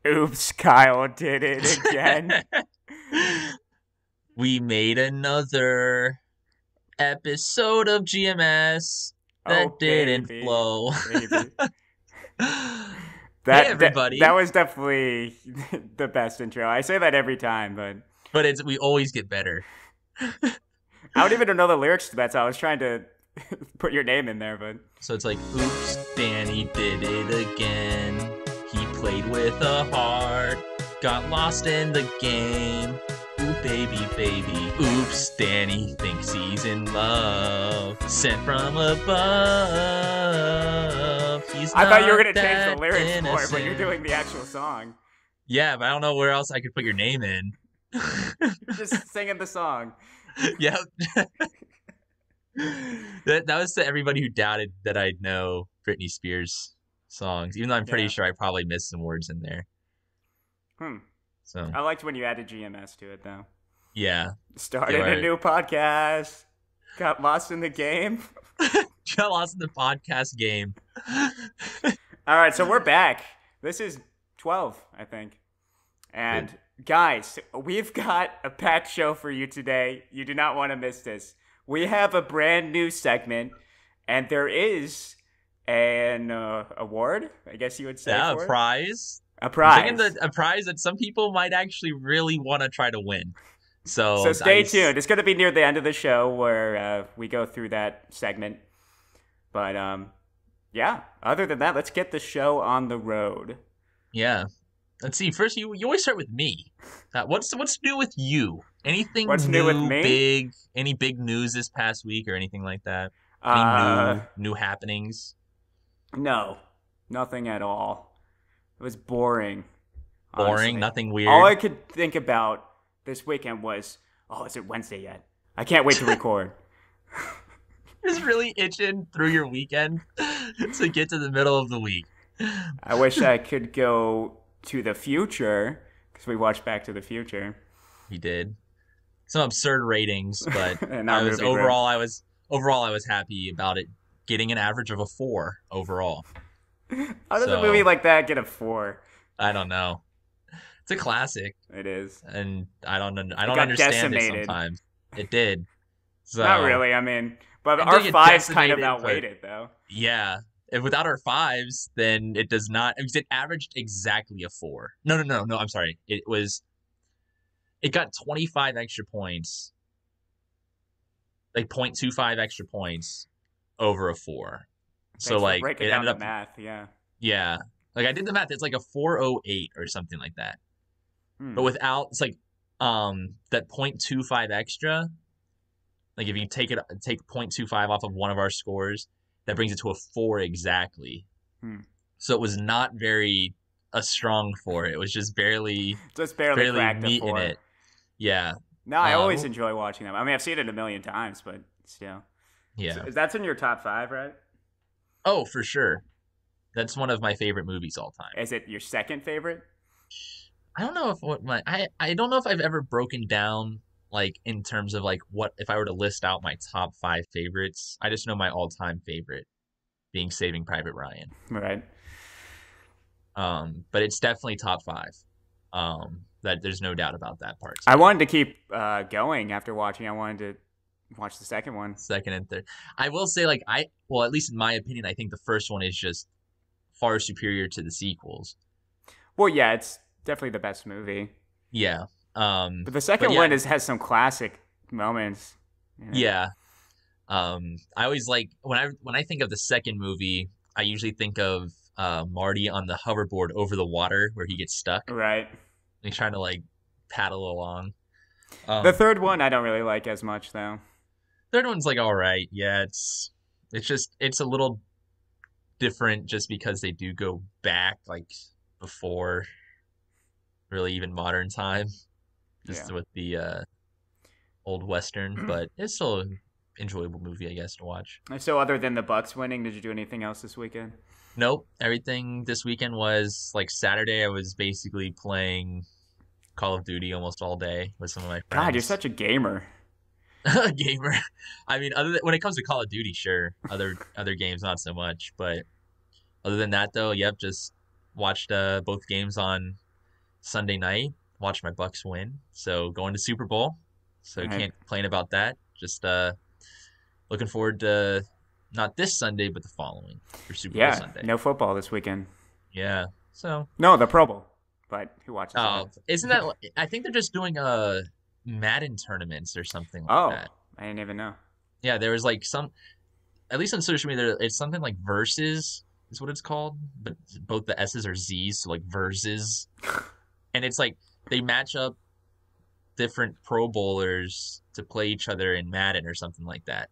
Oops, Kyle did it again. We made another episode of GMS Oh, that didn't baby. flow. Baby. Hey, That everybody. was definitely the best intro. I say that every time, but But we always get better. I don't even know the lyrics to that, so I was trying to put your name in there, but So it's like, oops, Danny did it again. He played with a heart, got lost in the game. Ooh, baby, baby. Oops, Danny thinks he's in love. Sent from above. He's I thought you were not gonna change the that lyrics more when you're innocent. doing the actual song. Yeah, but I don't know where else I could put your name in. You're just singing the song. Yep. That was to everybody who doubted that I'd know Britney Spears songs, even though I'm pretty Yeah. sure I probably missed some words in there. Hmm. So I liked when you added GMS to it, though. yeah, give Started a our new podcast. Got lost in the game. got lost in the podcast game. All right, so we're back. This is 12, I think. Good. And guys, we've got a packed show for you today. You do not want to miss this. We have a brand new segment, and there is an award, I guess you would say, Yeah, a for it. prize. A I'm thinking prize. that a prize that some people might actually really want to try to win. So So stay tuned. It's going to be near the end of the show where we go through that segment. But yeah, other than that, let's get the show on the road. yeah. Let's see. First, you always start with me. What's new with you? What's Anything new with new, me? big? Any big news this past week or anything like that? Any Uh, new happenings? no, nothing at all. It was boring, Boring. honestly. Nothing All weird. I could think about this weekend was, oh, is it Wednesday yet? I can't wait to record. Just really itching through your weekend to get to the middle of the week. I wish I could go to the future because we watched Back to the Future. We did some absurd ratings, but And our movie room. overall I was happy about it getting an average of a 4 overall. How does a movie So like that get a 4? I don't know. It's a classic, It is. and I don't It got understand it decimated. sometimes. It did. Not So really. I mean, but it our did get fives kind of decimated, but outweighed it, though. yeah. If without our fives, then it does not. Because it averaged exactly a 4. No. I'm sorry. It got 25 extra points, like 0.25 extra points over a 4. So Thanks for like breaking it down ended the up, math. Yeah. yeah. Like I did the math. It's like a 408 or something like that. Hmm. But without, it's like that 0.25 extra. Like if you take 0.25 off of one of our scores, that brings it to a 4 exactly. Hmm. So it was not very a strong 4. It was just Just barely barely cracked a meat in 4. it. Yeah. No, I always Well, enjoy watching them. I mean, I've seen it a million times, but still. So, yeah. that's in your top 5, right? Oh, for sure. That's one of my favorite movies all time. Is it your second favorite? I don't know if I don't know if I've ever broken down like in terms of like what if I were to list out my top 5 favorites. I just know my all-time favorite being Saving Private Ryan. Right. But it's definitely top 5. That there's no doubt about that part to I me. wanted to keep going after watching. I wanted to watch the second one. Second and third. I will say like well, at least in my opinion, I think the first one is just far superior to the sequels. Well, yeah, it's definitely the best movie. Yeah. But the But second yeah, one has some classic moments. You know? yeah. I always like when I think of the second movie, I usually think of Marty on the hoverboard over the water where he gets stuck. Right. He's trying to like paddle along. The Um, third one I don't really like as much though. Third one's like all right. Yeah, it's a little different just because they do go back like before really even modern time, Yeah. just with the old western, but it's still an enjoyable movie, I guess, to watch. So other than the Bucks winning, did you do anything else this weekend? Nope, everything this weekend was like Saturday. I was basically playing Call of Duty almost all day with some of my God, you're friends. such a gamer. A gamer. I mean, when it comes to Call of Duty, sure. Other games, not so much. But other than that, though, yep, just watched both games on Sunday night, watch my Bucks win. So going to Super Bowl. So All right. can't complain about that. Just looking forward to not this Sunday, but the following for Super Bowl Yeah, Sunday. no football this weekend. Yeah. So No, the Pro Bowl. But who watches that? isn't that? I think they're just doing Madden tournaments or something like Oh, that. I didn't even know. Yeah, there was like some, at least on social media, it's something like Versus is what it's called, but both the S's are Z's, so like Versus, and it's like they match up different Pro Bowlers to play each other in Madden or something like that.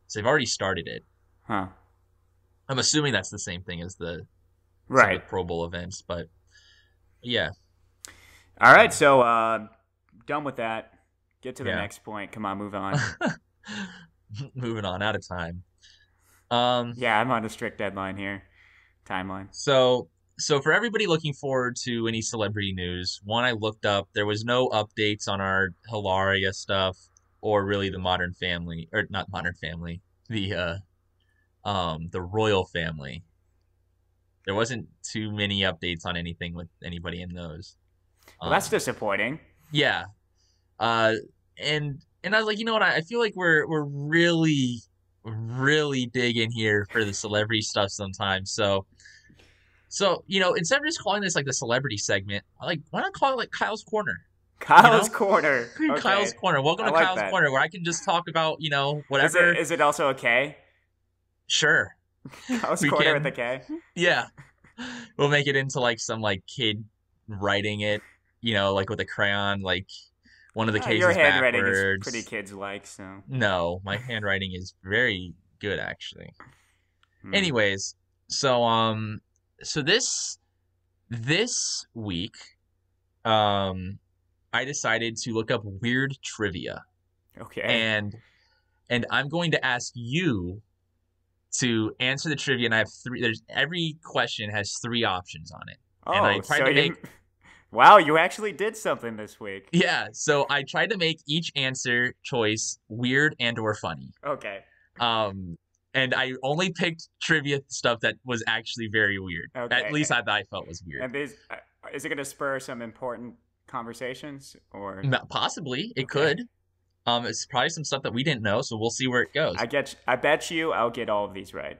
So they've already started it. Huh. I'm assuming that's the same thing as some of Right. the Pro Bowl events, but yeah. All right, so done with that. Get to the Yeah. next point. Come on, move on. Moving on, out of time. Yeah, I'm on a strict deadline here. Timeline. So for everybody looking forward to any celebrity news, one I looked up, there was no updates on our Hilaria stuff or really the Modern Family, or not Modern Family, the Royal Family. There wasn't too many updates on anything with anybody in those. Well, that's disappointing. Yeah. And I was like, you know what? I feel like we're really digging here for the celebrity stuff sometimes. So instead of just calling this like the celebrity segment, why not call it like Kyle's Corner? Kyle's Corner. Okay. Kyle's Corner. Welcome to like Kyle's that. Corner, where I can just talk about whatever. Is it also a K? Sure. Kyle's We Corner can. with a K? Yeah. We'll make it into like some like kid writing it, like with a crayon, like one of the K's Your is handwriting backwards. is pretty kids-like, so. No, my handwriting is very good actually. Hmm. Anyways, so this week, I decided to look up weird trivia, Okay. and I'm going to ask you to answer the trivia, and I have three. Every question has three options on it, and I tried to make. Wow, you actually did something this week. Yeah, so I tried to make each answer choice weird and or funny. Okay. And I only picked trivia stuff that was actually very weird. Okay. At least I felt was weird. And is it going to spur some important conversations, or? Possibly, it could. It's probably some stuff that we didn't know, so we'll see where it goes. I bet you I'll get all of these right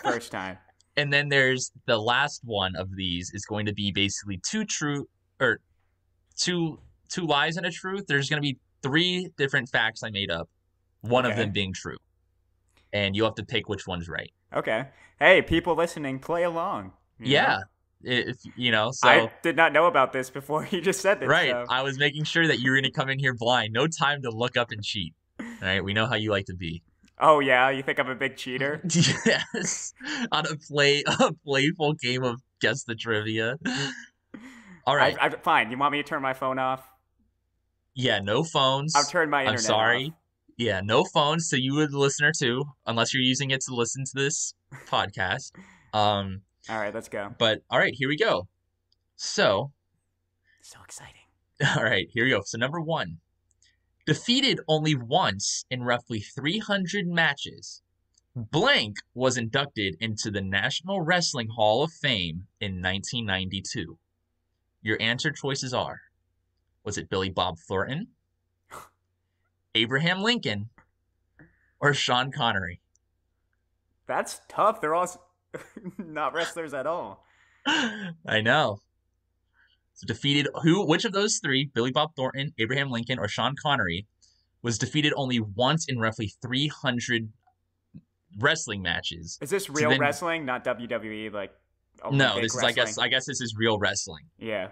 first time. And then there's the last one of these is going to be basically two lies and a truth. There's going to be three different facts I made up, one of them being true, and you have to pick which one's right. Okay. Hey, people listening, play along. Yeah. If so I did not know about this before you just said this. Right. So. I was making sure that you were going to come in here blind. No time to look up and cheat. All right. We know how you like to be. Oh yeah, you think I'm a big cheater? Yes. On a playful game of guess the trivia. All right. Fine. You want me to turn my phone off? Yeah, no phones. I've turned my internet I'm sorry. off. Yeah, no phones. So you, the listener, too, unless you're using it to listen to this podcast. All right, let's go. But all right, here we go. So exciting. All right, here we go. So number one, defeated only once in roughly 300 matches, blank was inducted into the National Wrestling Hall of Fame in 1992. Your answer choices are: was it Billy Bob Thornton, Abraham Lincoln, or Sean Connery? That's tough. They're all not wrestlers at all. I know. So defeated which of those three, Billy Bob Thornton, Abraham Lincoln, or Sean Connery, was defeated only once in roughly 300 wrestling matches? Is this real wrestling, not WWE? No, this wrestling? is I guess this is real wrestling. Yeah.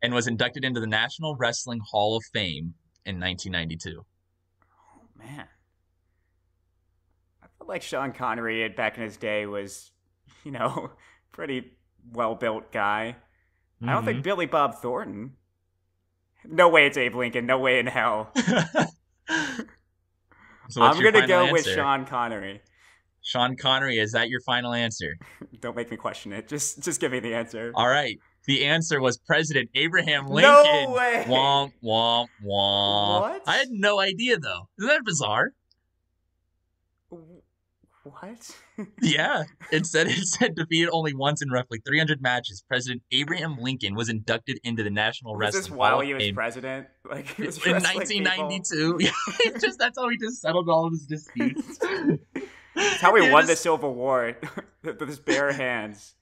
And was inducted into the National Wrestling Hall of Fame in 1992. Oh man, I feel like Sean Connery back in his day was, pretty well-built guy. I don't think Billy Bob Thornton. No way it's Abe Lincoln. No way in hell. So I'm going to go answer? with Sean Connery. Sean Connery, is that your final answer? Don't make me question it. Just give me the answer. All right. The answer was President Abraham Lincoln. No way! Womp, womp, womp. What? I had no idea, though. Isn't that bizarre? What? Yeah, it said defeated only once in roughly 300 matches. President Abraham Lincoln was inducted into the National Was this Wrestling Hall while of he was Fame president? Like he was in wrestling people? 1992. That's how he just settled all of his disputes. It's how he He won the just- Civil War with his bare hands.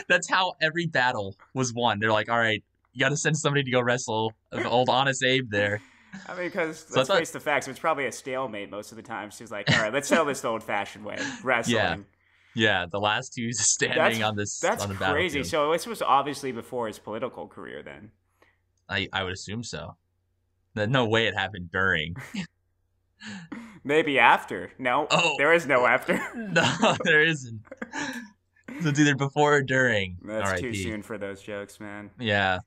That's how every battle was won. They're like, all right, you got to send somebody to go wrestle the old Honest Abe there. I mean, because So I let's thought, face the facts, it was probably a stalemate most of the time. She was like, all right, let's settle this the old-fashioned way, wrestling. yeah, the last two standing on That's the crazy. battlefield. So this was obviously before his political career then. I would assume so. There's no way it happened during. Maybe after. No, Oh. there is no after. No, there isn't. So it's either before or during. That's too RIP. soon for those jokes, man. Yeah.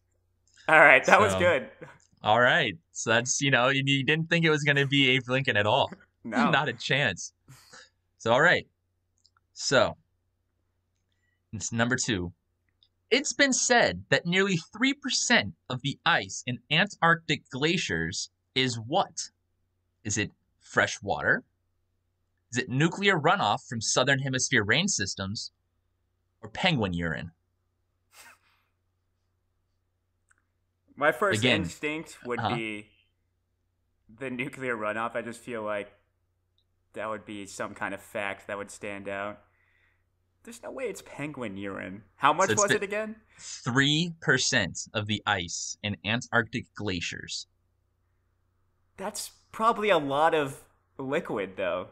All right, that was So- good. All right. So that's, you didn't think it was going to be Abe Lincoln at all. No. Not a chance. So, all right. So, it's number 2. It's been said that nearly 3% of the ice in Antarctic glaciers is what? Is it fresh water? Is it nuclear runoff from southern hemisphere rain systems? Or penguin urine? My first Again, instinct would be the nuclear runoff. I just feel like that would be some kind of fact that would stand out. There's no way it's penguin urine. How much was it again? 3% of the ice in Antarctic glaciers. That's probably a lot of liquid, though.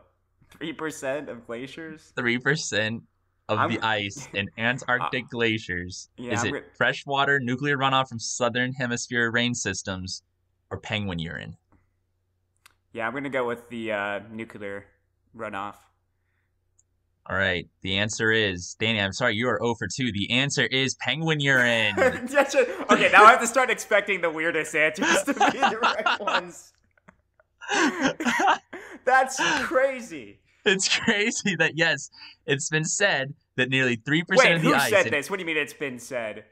3% of glaciers? 3% of the ice in Antarctic glaciers. Yeah, Is it fresh water, nuclear runoff from southern hemisphere rain systems, or penguin urine? Yeah, I'm going to go with the nuclear runoff. All right. The answer is, Danny, I'm sorry, you are 0 for 2. The answer is penguin urine. Okay, now I have to start expecting the weirdest answers to be the right ones. That's crazy. It's crazy that, yes, it's been said that nearly 3% Wait, of the who ice... said this? What do you mean it's been said?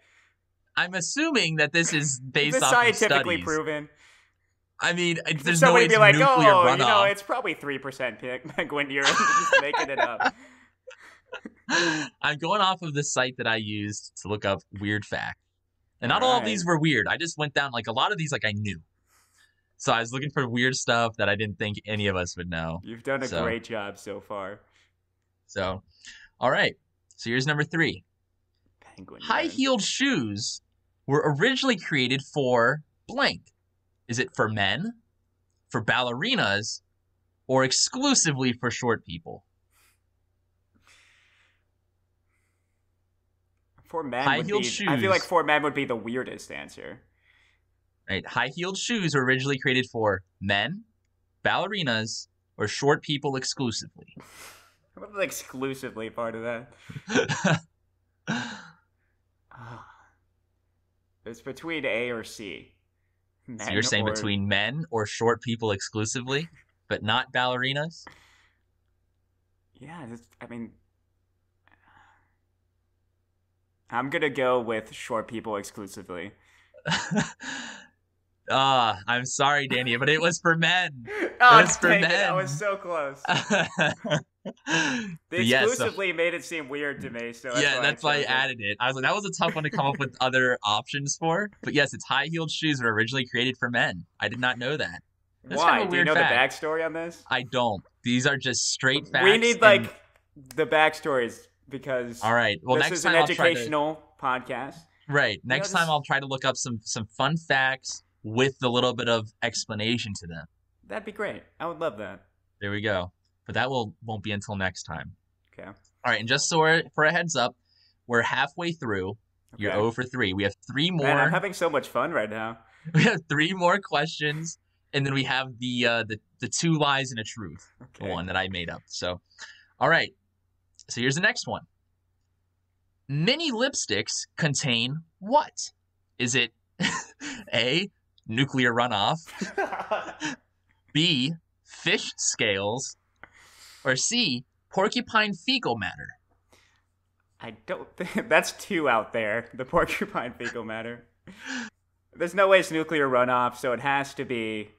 I'm assuming that this is based Is this off of scientifically studies. proven? I mean, there's no way Somebody it's be like, nuclear oh, runoff. it's probably 3% penguin urine. Just making it up. I'm going off of the site that I used to look up weird facts. And not all of these were weird. I just went down, a lot of these, I knew. So I was looking for weird stuff that I didn't think any of us would know. You've done a great job so far. So, all right. So here's number 3. Penguin High-heeled shoes were originally created for blank. Is it for men, for ballerinas, or exclusively for short people? For men, high-heeled shoes. I feel like for men would be the weirdest answer. Right, high-heeled shoes were originally created for men, ballerinas, or short people exclusively. What was exclusively part of that? It's between A or C. So you're saying between men or short people exclusively, but not ballerinas? Yeah, I'm going to go with short people exclusively. I'm sorry, Danny, but it was for men. Oh, it was for men. I was so close. They exclusively made it seem weird to me. So that's why I added it. I was like, that was a tough one to come up with other options for. But yes, it's high-heeled shoes were originally created for men. I did not know that. That's why? Kind of a Do you know fact. the backstory on this? I don't. These are just straight facts. We need the backstories because all right. Well, this is an educational podcast. Right. Next time I'll try to look up some fun facts with a little bit of explanation to them. That'd be great. I would love that. There we go. But that won't be until next time. Okay. All right, and just for a heads up, we're halfway through. Okay. You're 0 for 3. We have 3 more. Man, I'm having so much fun right now. We have 3 more questions, and then we have the 2 lies and a truth, the one that I made up. So, all right. So here's the next one. Many lipsticks contain what? Is it A, nuclear runoff, B, fish scales, or C, porcupine fecal matter? I don't think that's too out there, the porcupine fecal matter. There's no way it's nuclear runoff, so it has to be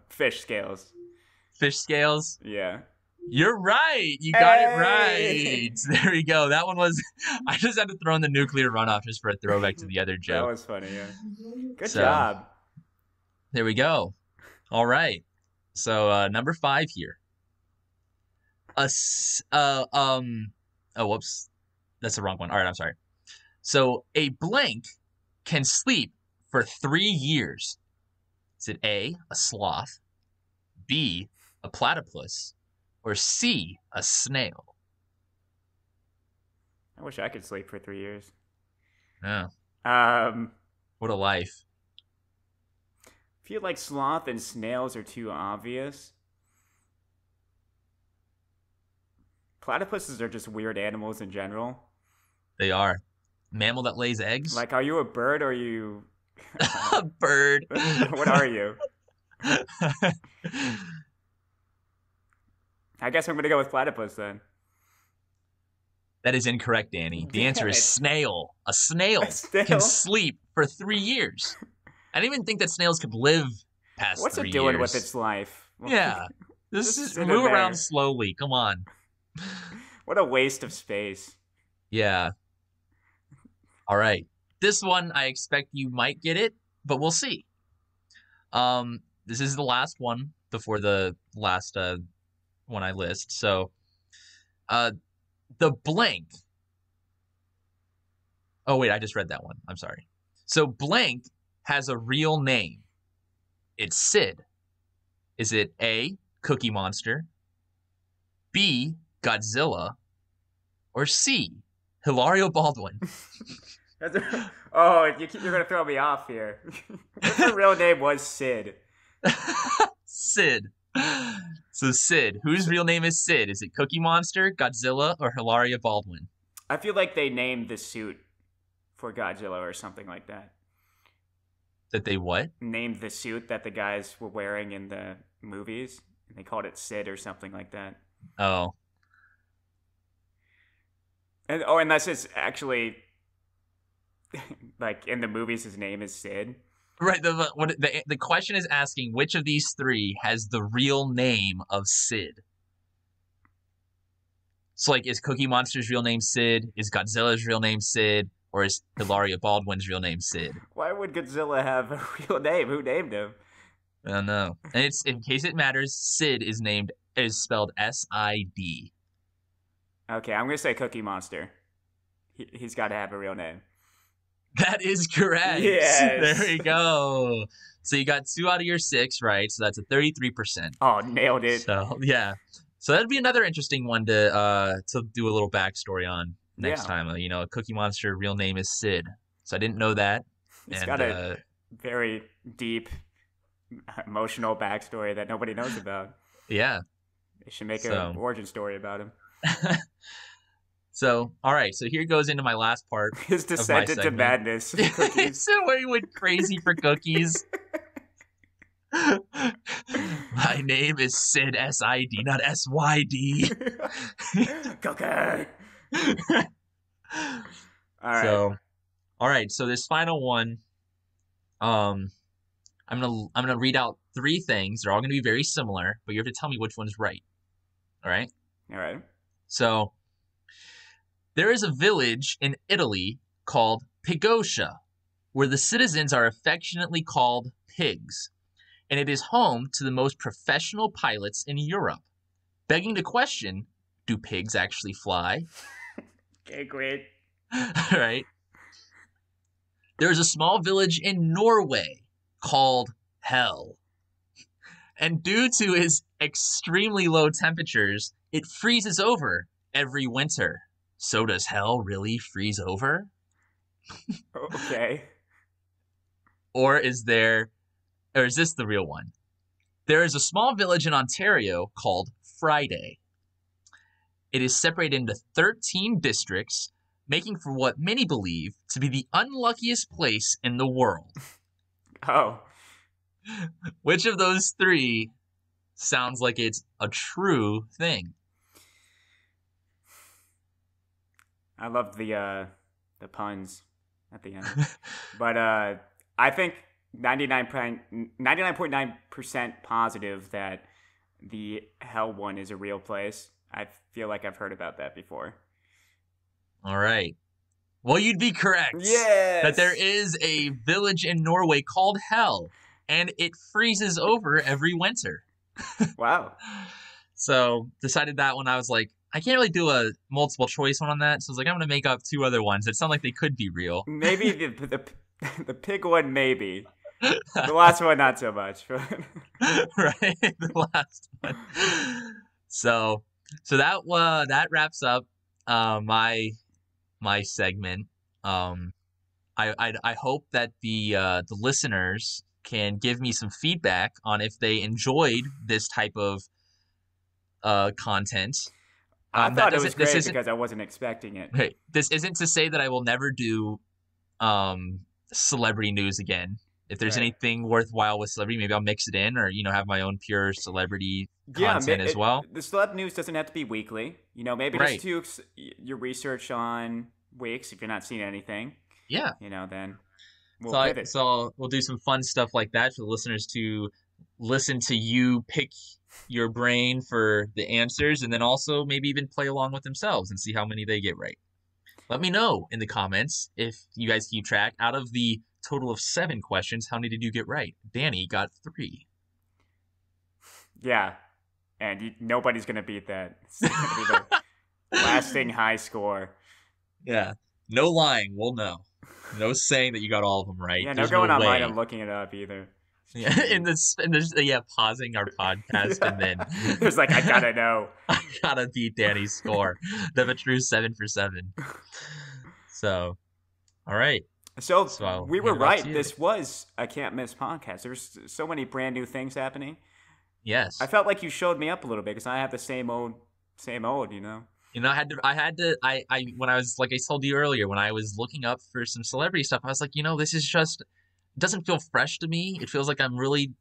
fish scales. Fish scales? Yeah. You're right. You got it Hey! right. There we go. That one was. I just had to throw in the nuclear runoff just for a throwback to the other That joke. was funny, yeah. Good So job. there we go. All right. So number 5 here. A oh whoops, that's the wrong one. All right, I'm sorry. So a blank can sleep for 3 years. Is it A, sloth, B, a platypus, or C, a snail? I wish I could sleep for 3 years. Yeah, Um, what a life. I feel like sloth and snails are too obvious. Platypuses are just weird animals in general. They are. Mammal that lays eggs? Like, are you a bird or are you? A bird. What are you? I guess I'm gonna go with platypus then. That is incorrect, Danny. The answer Damn is it! snail. A A snail can snail? sleep for 3 years. I didn't even think that snails could live past What's it three doing with years. its life? Yeah. This Just is sitting move around there. slowly. Come on. What a waste of space. Yeah. All right. This one I expect you might get it, but we'll see. This is the last one before the last one I list. So uh the blank. Oh wait, I just read that one. I'm sorry. So blank has a real name. It's Sid. Is it A, Cookie Monster, B, Godzilla, or C, Hilario Baldwin? Oh, you're gonna throw me off here. What if her real name was Sid? Sid. So Sid, whose real name is Sid? Is it Cookie Monster, Godzilla, or Hilaria Baldwin? I feel like they named the suit for Godzilla or something like that. That they what? Named the suit that the guys were wearing in the movies, and they called it Sid or something like that. Oh, And oh, unless it's actually like in the movies, his name is Sid. right. The question is asking which of these three has the real name of Sid. So, like, is Cookie Monster's real name Sid? Is Godzilla's real name Sid? Or is Hilaria Baldwin's real name Sid? Why would Godzilla have a real name? Who named him? I don't know. And it's in case it matters, Sid is spelled S-I-D. Okay, I'm gonna say Cookie Monster. He's got to have a real name. That is correct. There Yes. we go. So you got 2 out of your 6 right. So that's a 33%. Oh, nailed it. So yeah. So that'd be another interesting one to do a little backstory on next Yeah. time. A Cookie Monster real name is Sid. So I didn't know that. He's And got a very deep emotional backstory that nobody knows about. yeah. They should make So an origin story about him. So all right. So here goes into my last part His of my descent into segment. madness. Cookies. So where he went crazy for cookies. My name is Sid S-I-D, not S-Y-D. Cookie. All right. So, all right. So this final one, I'm gonna read out 3 things. They're all gonna be very similar, but you have to tell me which one's right. All right. All right. So there is a village in Italy called Pigoscia, where the citizens are affectionately called pigs, and it is home to the most professional pilots in Europe. Begging the question, do pigs actually fly? Okay, great. All right. There is a small village in Norway called Hell. And due to its extremely low temperatures, it freezes over every winter. So does hell really freeze over? Okay. Or is this the real one? There is a small village in Ontario called Friday. It is separated into 13 districts, making for what many believe to be the unluckiest place in the world. Oh. Which of those 3 sounds like it's a true thing? I love the puns at the end. But I think 99.9% positive that the hell one is a real place. I feel like I've heard about that before. All right. Well, you'd be correct. Yes! That there is a village in Norway called Hell, and it freezes over every winter. Wow. So decided that one. I was like, I can't really do a multiple choice one on that. So I was like, I'm gonna make up 2 other ones that sound like they could be real. Maybe the pig one, maybe. The last one, not so much. Right, the last one. So that wraps up my segment. I hope that the listeners can give me some feedback on if they enjoyed this type of content. I thought it was great because I wasn't expecting it. Hey, this isn't to say that I will never do celebrity news again. If there's anything worthwhile with celebrity, maybe I'll mix it in, or have my own pure celebrity content as well. The celeb news doesn't have to be weekly. Maybe just do your research on weeks if you're not seeing anything. Yeah. Then we'll pivot. So we'll do some fun stuff like that for the listeners to listen to you pick your brain for the answers, and then also maybe even play along with themselves and see how many they get right. Let me know in the comments if you guys keep track. Out of the total of 7 questions, how many did you get right? Danny got 3. Yeah, and nobody's going to beat that. It's going to be the lasting high score. Yeah, no lying. We'll know. No saying that you got all of them right. Yeah, There's no going online way. and looking it up either. Yeah, pausing our podcast and then there's I gotta know. I gotta beat Danny's score. Have a true 7 for 7. So, all right. So we were right. This was a can't miss podcast. There's so many brand new things happening. Yes. I felt like you showed me up a little bit because I have the same old. I had to when I was, like I told you earlier, when I was looking up for some celebrity stuff, I was like, this is just, it doesn't feel fresh to me. It feels like I'm really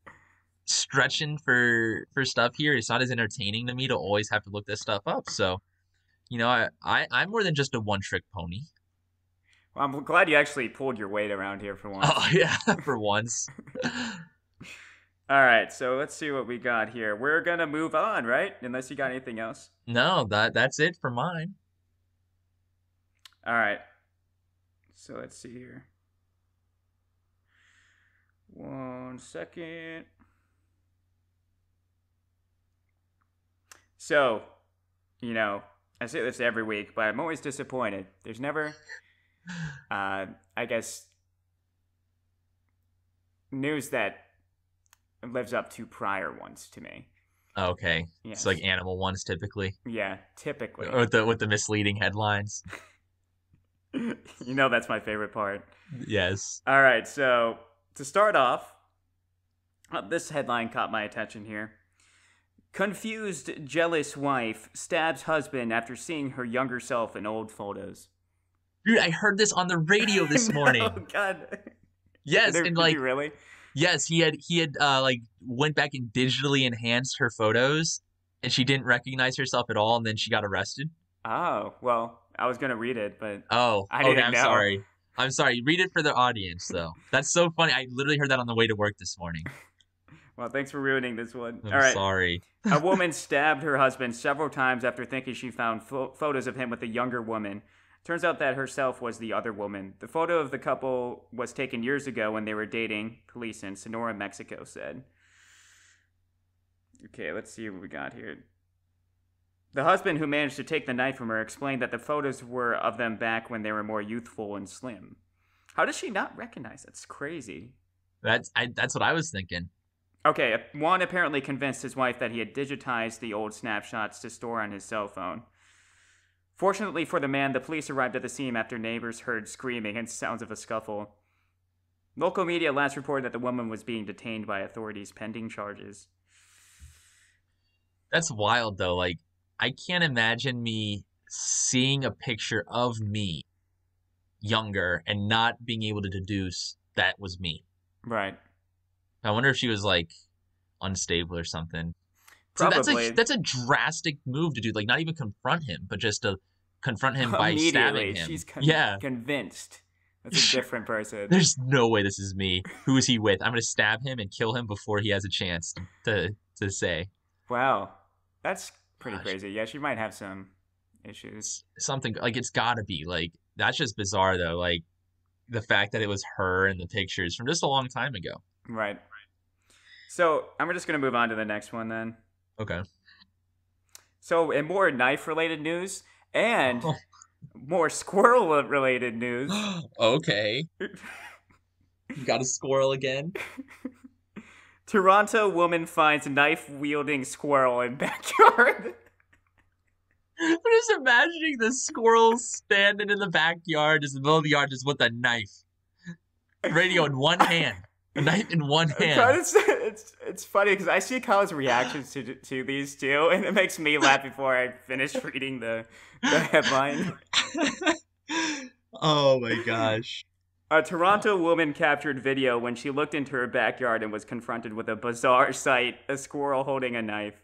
stretching for stuff here. It's not as entertaining to me to always have to look this stuff up. So, I'm more than just a one-trick pony. Well, I'm glad you actually pulled your weight around here for once. Oh, yeah, for once. All right, so let's see what we got here. We're going to move on, right? Unless you got anything else. No, that's it for mine. All right. So let's see here. 1 second. So, I say this every week, but I'm always disappointed. There's never, I guess, news that lives up to prior ones to me. Okay. Yes. It's like animal ones typically. Yeah, typically. With the misleading headlines. That's my favorite part. Yes. All right, so to start off, this headline caught my attention here. Confused, jealous wife stabs husband after seeing her younger self in old photos. Dude, I heard this on the radio this morning. Oh, God. Yes, Did you really? Yes, he had went back and digitally enhanced her photos, and she didn't recognize herself at all, and then she got arrested. Oh, well, I was gonna read it, but I didn't know. I'm sorry. Read it for the audience, though. That's so funny. I literally heard that on the way to work this morning. Well, thanks for ruining this one. I'm sorry. A woman stabbed her husband several times after thinking she found photos of him with a younger woman. Turns out that herself was the other woman. The photo of the couple was taken years ago when they were dating, police in Sonora, Mexico said. Okay, let's see what we got here. The husband who managed to take the knife from her explained that the photos were of them back when they were more youthful and slim. How does she not recognize? That's crazy. That's what I was thinking. Okay, Juan apparently convinced his wife that he had digitized the old snapshots to store on his cell phone. Fortunately for the man, the police arrived at the scene after neighbors heard screaming and sounds of a scuffle. Local media last reported that the woman was being detained by authorities pending charges. That's wild, though. Like, I can't imagine me seeing a picture of me younger and not being able to deduce that was me. Right. I wonder if she was, like, unstable or something. Probably. So that's a drastic move to do. Like, not even confront him, but just to confront him by stabbing him. She's convinced. That's a different person. There's no way this is me. Who is he with? I'm going to stab him and kill him before he has a chance to say. Wow. That's pretty Gosh, crazy. Yeah, she might have some issues. something like it's got to be like that's just bizarre though. Like the fact that it was her in the pictures from just a long time ago. Right. So I'm just going to move on to the next one then. Okay. So, in more knife related news and more squirrel related news. Okay. You got a squirrel again? Toronto woman finds knife wielding squirrel in backyard. I'm just imagining the squirrel standing in the backyard, just in the middle of the yard, just with a knife. Radio in one hand. A knife in one hand. It's funny because I see Kyle's reactions to these two, and it makes me laugh before I finish reading the headline. Oh my gosh. A Toronto woman captured video when she looked into her backyard and was confronted with a bizarre sight, a squirrel holding a knife.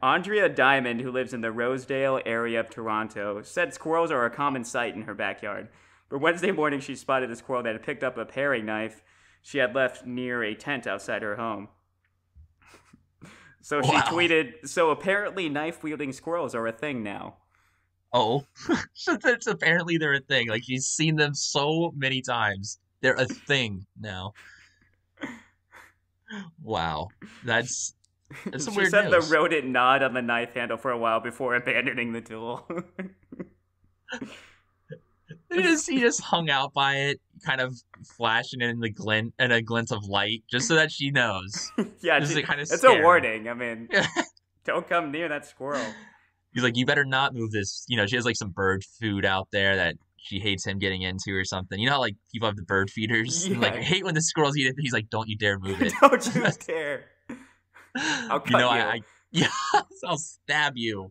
Andrea Diamond, who lives in the Rosedale area of Toronto, said squirrels are a common sight in her backyard. But Wednesday morning, she spotted a squirrel that had picked up a paring knife she had left near a tent outside her home. So she tweeted, "So apparently knife-wielding squirrels are a thing now." Oh. So that's apparently they're a thing. Like she's seen them so many times. They're a thing now. Wow. That's some She weird said news. the rodent gnawed on the knife handle for a while before abandoning the tool. He just hung out by it, kind of flashing in the glint and a glint of light, just so that she knows. Yeah, just to kind of it's scare a her. warning. I mean, don't come near that squirrel. He's like, you better not move this. You know, she has like some bird food out there that she hates him getting into or something. You know how like people have the bird feeders? Yeah. And, like, I hate when the squirrels eat it. He's like, don't you dare move it. Don't you dare. I'll cut you. Yeah, I'll stab you.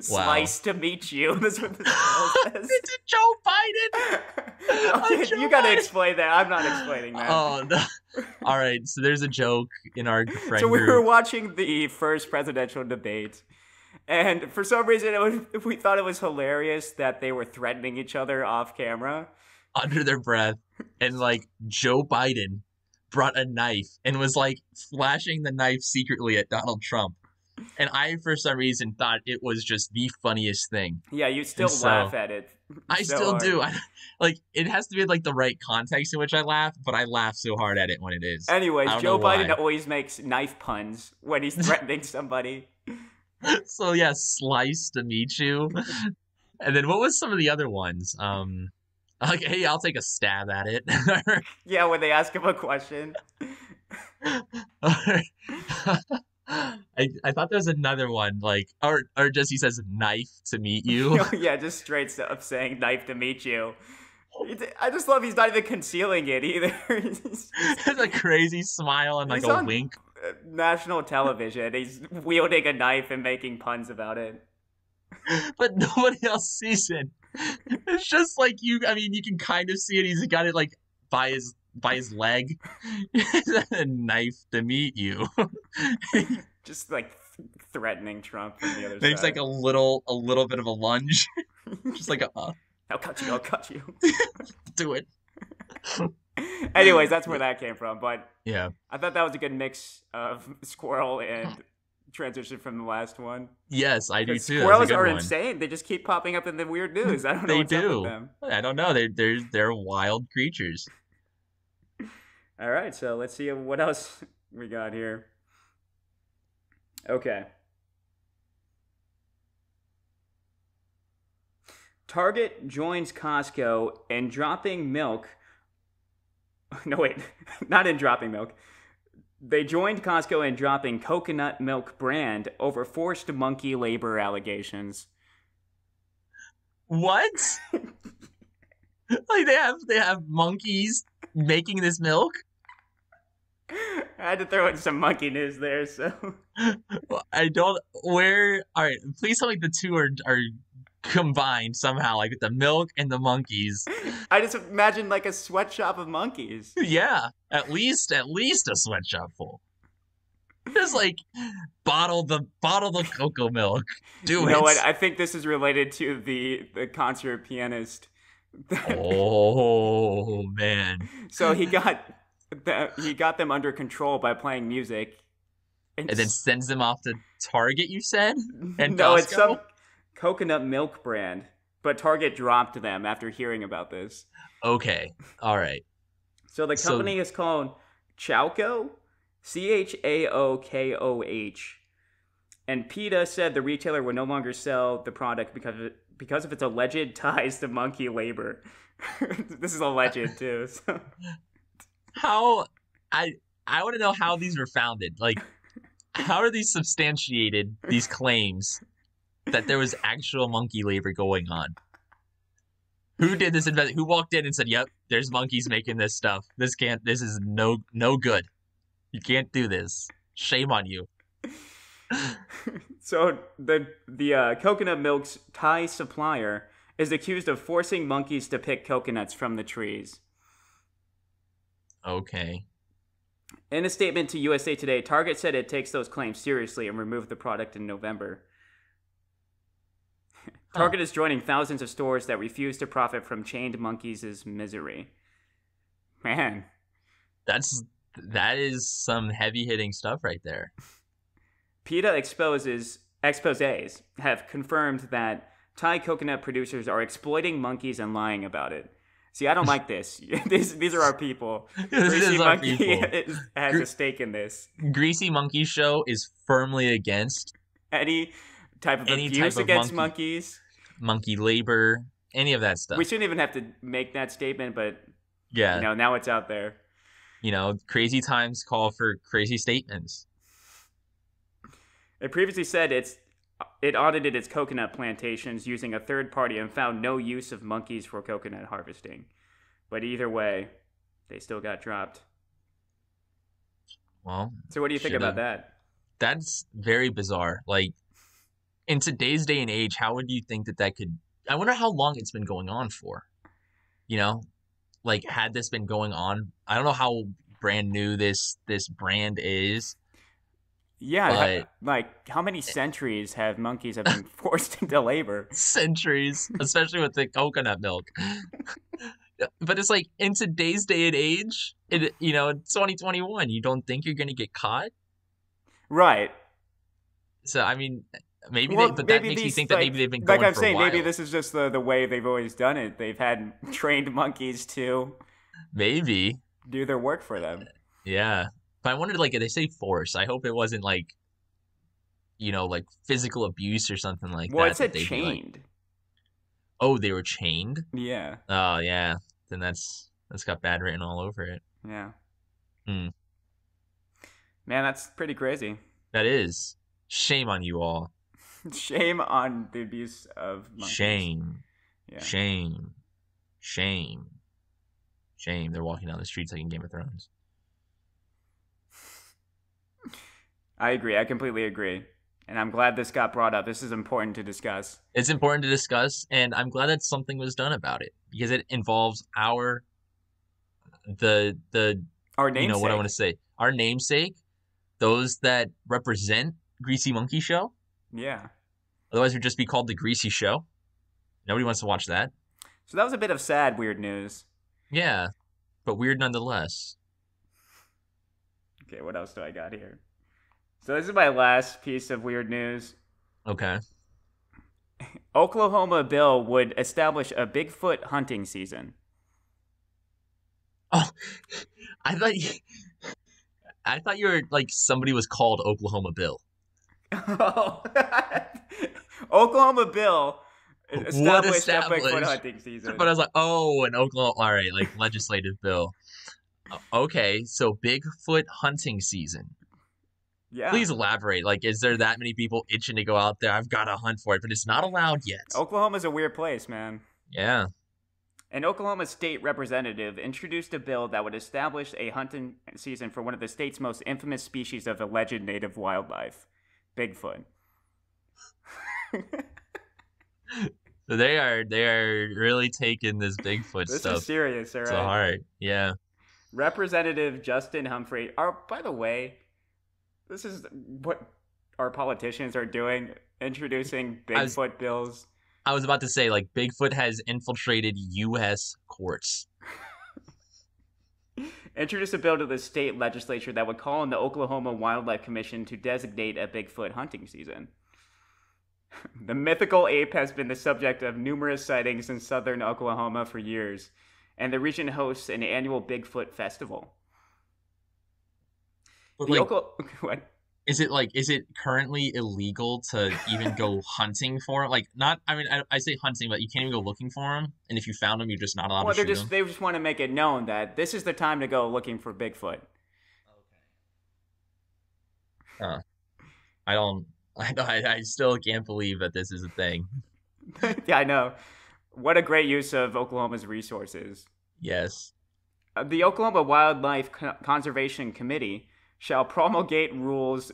Slice to meet you. That's what the squirrel says. It's a Joe Biden. Okay, you gotta explain that. I'm not explaining that. Oh no! All right, so there's a joke in our friend So we group. were watching the first presidential debate, and for some reason we thought it was hilarious that they were threatening each other off camera. Under their breath, and like Joe Biden brought a knife and was like flashing the knife secretly at Donald Trump. And I, for some reason, thought it was just the funniest thing. Yeah, you still laugh at it. I still do. Like, it has to be like the right context in which I laugh, but I laugh so hard at it when it is. Anyways, Joe Biden always makes knife puns when he's threatening somebody. So yeah, slice to meet you. And then what was some of the other ones? Like, hey, I'll take a stab at it. Yeah, when they ask him a question. I thought there was another one, like, or just he says knife to meet you. Yeah, just straight up saying knife to meet you. I just love he's not even concealing it either. There's a crazy smile and like a wink. National television. He's wielding a knife and making puns about it. But nobody else sees it. It's just like I mean, you can kind of see it. He's got it like by his leg. A knife to meet you. Just like threatening Trump from the other side. Makes like a little bit of a lunge. Just like I'll cut you. Do it. Anyways, that's where that came from. But yeah, I thought that was a good mix of squirrel and transition from the last one. Yes, I do too. Squirrels are insane. They just keep popping up in the weird news. I don't know what's up with them. I don't know. They're wild creatures. All right, so let's see what else we got here. Okay. Target joins Costco in dropping milk. No, wait, not in dropping milk. They joined Costco in dropping coconut milk brand over forced monkey labor allegations. What? Like they have monkeys making this milk? I had to throw in some monkey news there, so. I don't. All right, please tell me the two are combined somehow, like with the milk and the monkeys. I just imagine like a sweatshop of monkeys. Yeah, at least a sweatshop full. Just like bottle the cocoa milk. You know what? I think this is related to the concert pianist. Oh man! So he got He got them under control by playing music. And then sends them off to Target, you said? And No, it's Costco? some coconut milk brand, but Target dropped them after hearing about this. Okay. All right. So the So, company is called Chowco, Chaokoh, and PETA said the retailer would no longer sell the product because of its alleged ties to monkey labor. This is alleged too. So. how I I want to know how these were founded. Like, how are these substantiated, these claims that there was actual monkey labor going on? Who did this who walked in and said, "Yep, there's monkeys making this stuff. This is no good. You can't do this. Shame on you." So the coconut milk's Thai supplier is accused of forcing monkeys to pick coconuts from the trees. Okay. In a statement to USA Today, Target said it takes those claims seriously and removed the product in November. Target is joining thousands of stores that refuse to profit from chained monkeys' misery. Man. That is some heavy hitting stuff right there. PETA exposés have confirmed that Thai coconut producers are exploiting monkeys and lying about it. See, I don't like this. These are our people. Greasy Monkey has a stake in this. Greasy Monkey Show is firmly against any type of abuse against monkeys, monkey labor, any of that stuff. We shouldn't even have to make that statement, but yeah, now it's out there. Crazy times call for crazy statements. It previously said it audited its coconut plantations using a third party and found no use of monkeys for coconut harvesting. But either way, they still got dropped. Well, so what do you think about that? That's very bizarre. Like, in today's day and age, how would you think that could... I wonder how long it's been going on for. Like, had this been going on, I don't know how brand new this brand is. Yeah, like how many centuries have monkeys been forced into labor? Centuries, especially with the coconut milk. But it's like, in today's day and age, 2021, you don't think you're going to get caught? Right. So, I mean, maybe that makes me think that maybe they've been going for a while. Like I'm saying, maybe this is just the way they've always done it. They've had trained monkeys to maybe do their work for them. Yeah. But I wondered, like, they say force. I hope it wasn't like, like physical abuse or something like that. Well, it said chained. Oh, they were chained? Yeah. Oh, yeah. Then that's got bad written all over it. Yeah. Man, that's pretty crazy. That is. Shame on you all. Shame on the abuse of monkeys. Shame. Yeah. Shame. Shame. Shame. They're walking down the streets like in Game of Thrones. I agree. I completely agree. And I'm glad this got brought up. This is important to discuss. It's important to discuss, and I'm glad that something was done about it because it involves our namesake. What I want to say. Our namesake, those that represent Greasy Monkey Show. Yeah. Otherwise, it would just be called The Greasy Show. Nobody wants to watch that. So that was a bit of sad, weird news. Yeah, but weird nonetheless. Okay, what else do I got here? So this is my last piece of weird news. Okay. Oklahoma bill would establish a Bigfoot hunting season. Oh, I thought you were like somebody was called Oklahoma Bill. Oh. Oklahoma bill established a Bigfoot hunting season. But I was like, oh, an Oklahoma, all right, like legislative bill. Okay, so Bigfoot hunting season. Yeah. Please elaborate. Like, is there that many people itching to go out there? I've got to hunt for it, but it's not allowed yet. Oklahoma's a weird place, man. Yeah. An Oklahoma state representative introduced a bill that would establish a hunting season for one of the state's most infamous species of alleged native wildlife, Bigfoot. So they are really taking this Bigfoot stuff. This is serious, all right? So hard, yeah. Representative Justin Humphrey. By the way, this is what our politicians are doing, introducing Bigfoot bills. I was about to say, like, Bigfoot has infiltrated U.S. courts. introduced a bill to the state legislature that would call on the Oklahoma Wildlife Commission to designate a Bigfoot hunting season. The mythical ape has been the subject of numerous sightings in southern Oklahoma for years, and the region hosts an annual Bigfoot festival. But The like, Oklahoma what? is it currently illegal to even go hunting for it? Like, not, I mean, I say hunting, but you can't even go looking for them. And if you found them, you're just not allowed to Well, shoot them. they just want to make it known that this is the time to go looking for Bigfoot. Uh, I don't, I still can't believe that this is a thing. Yeah, I know. What a great use of Oklahoma's resources. Yes. The Oklahoma Wildlife Conservation Committee shall promulgate rules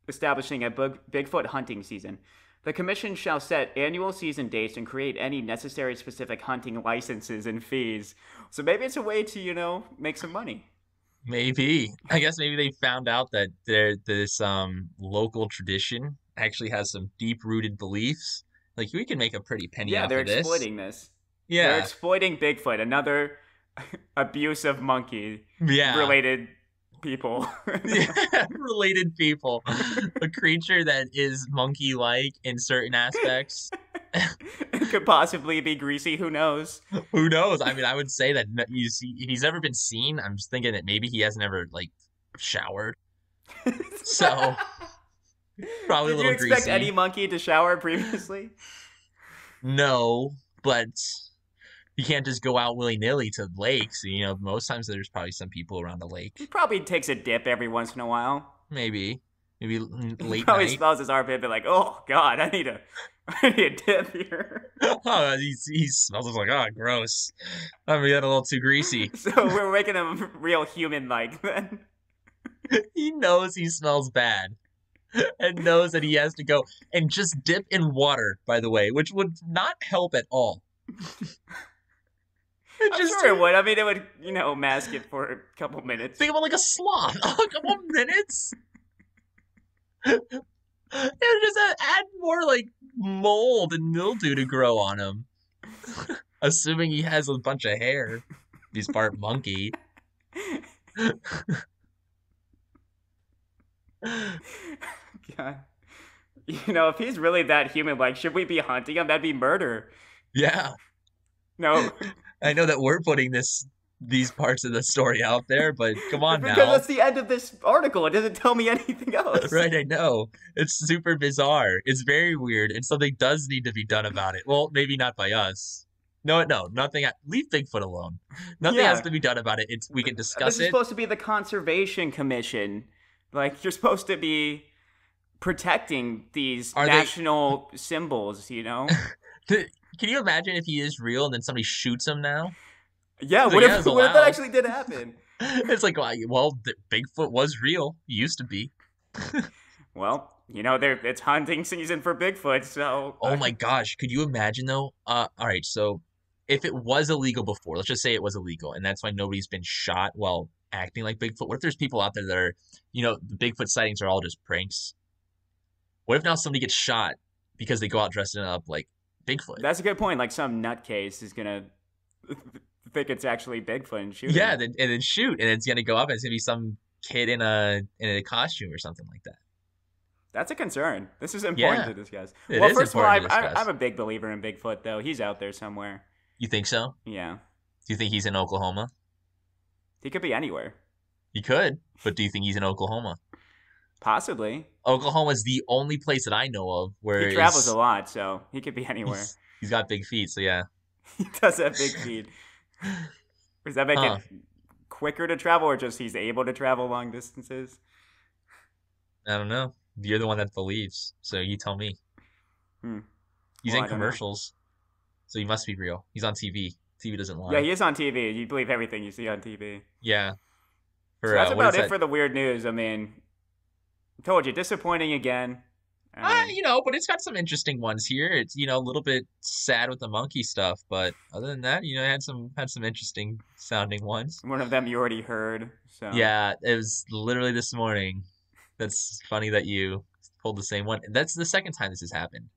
establishing a Bigfoot hunting season. The commission shall set annual season dates and create any necessary specific hunting licenses and fees. So maybe it's a way to, make some money. Maybe. I guess maybe they found out that this local tradition actually has some deep-rooted beliefs. Like, we can make a pretty penny Yeah, off they're of this. exploiting this. They're Yeah. exploiting Bigfoot, another abusive monkey Yeah. related people. Yeah, related people. A creature that is monkey-like in certain aspects. It could possibly be greasy, who knows? Who knows? I mean, I would say that you see, if he's ever been seen, I'm just thinking that maybe he hasn't ever like showered. So probably a Did you little expect greasy. any monkey to shower previously? No, but you can't just go out willy-nilly to lakes. You know, most times there's probably some people around the lake. He probably takes a dip every once in a while. Maybe He late probably night. smells his armpit and be like, oh god, I need a dip here. Oh, he smells like, oh, gross. I'm getting a little too greasy. So we're making him real human-like then. He knows he smells bad and knows that he has to go and just dip in water, by the way, which would not help at all. I'm sure it would. I mean, it would, mask it for a couple minutes. Think about like a sloth. A couple minutes. It just add more like mold and mildew to grow on him. Assuming he has a bunch of hair. He's part monkey. God. If he's really that human-like, should we be hunting him? That'd be murder. Yeah. No. I know that we're putting these parts of the story out there, but come on because now. that's the end of this article. It doesn't tell me anything else. Right, I know. It's super bizarre. It's very weird, and something does need to be done about it. Well, maybe not by us. No, nothing. Leave Bigfoot alone. Nothing has to be done about it. We can discuss This is supposed to be the Conservation Commission. Like, you're supposed to be protecting these national symbols, Can you imagine if he is real and then somebody shoots him now? Yeah, what if that actually did happen? It's like, well, Bigfoot was real. He used to be. Well, it's hunting season for Bigfoot, so... Oh my gosh, could you imagine though? All right, so if it was illegal before, let's just say it was illegal, and that's why nobody's been shot while acting like Bigfoot. What if there's people out there that are, the Bigfoot sightings are all just pranks? What if now somebody gets shot because they go out dressing up like Bigfoot? That's a good point. Like some nutcase is gonna think it's actually Bigfoot and shoot. Yeah, and then shoot, and it's gonna go up, and it's gonna be some kid in a costume or something like that. That's a concern. This is important to discuss. Well, first of all, I'm a big believer in Bigfoot, though. He's out there somewhere. You think so? Yeah. Do you think he's in Oklahoma? He could be anywhere. He could, but do you think he's in Oklahoma? Possibly. Oklahoma is the only place that I know of where he travels a lot, so he could be anywhere. He's got big feet, so yeah. He does have big feet. Does that make it quicker to travel, or just he's able to travel long distances? I don't know. You're the one that believes, so you tell me. He's in commercials, so he must be real. He's on TV. TV doesn't lie. Yeah, he is on TV. You believe everything you see on TV. Yeah. So that's about it for the weird news. I mean, I told you, disappointing again. But it's got some interesting ones here. It's a little bit sad with the monkey stuff, but other than that, it had some interesting sounding ones. One of them you already heard. So yeah, it was literally this morning. That's funny that you pulled the same one. That's the second time this has happened.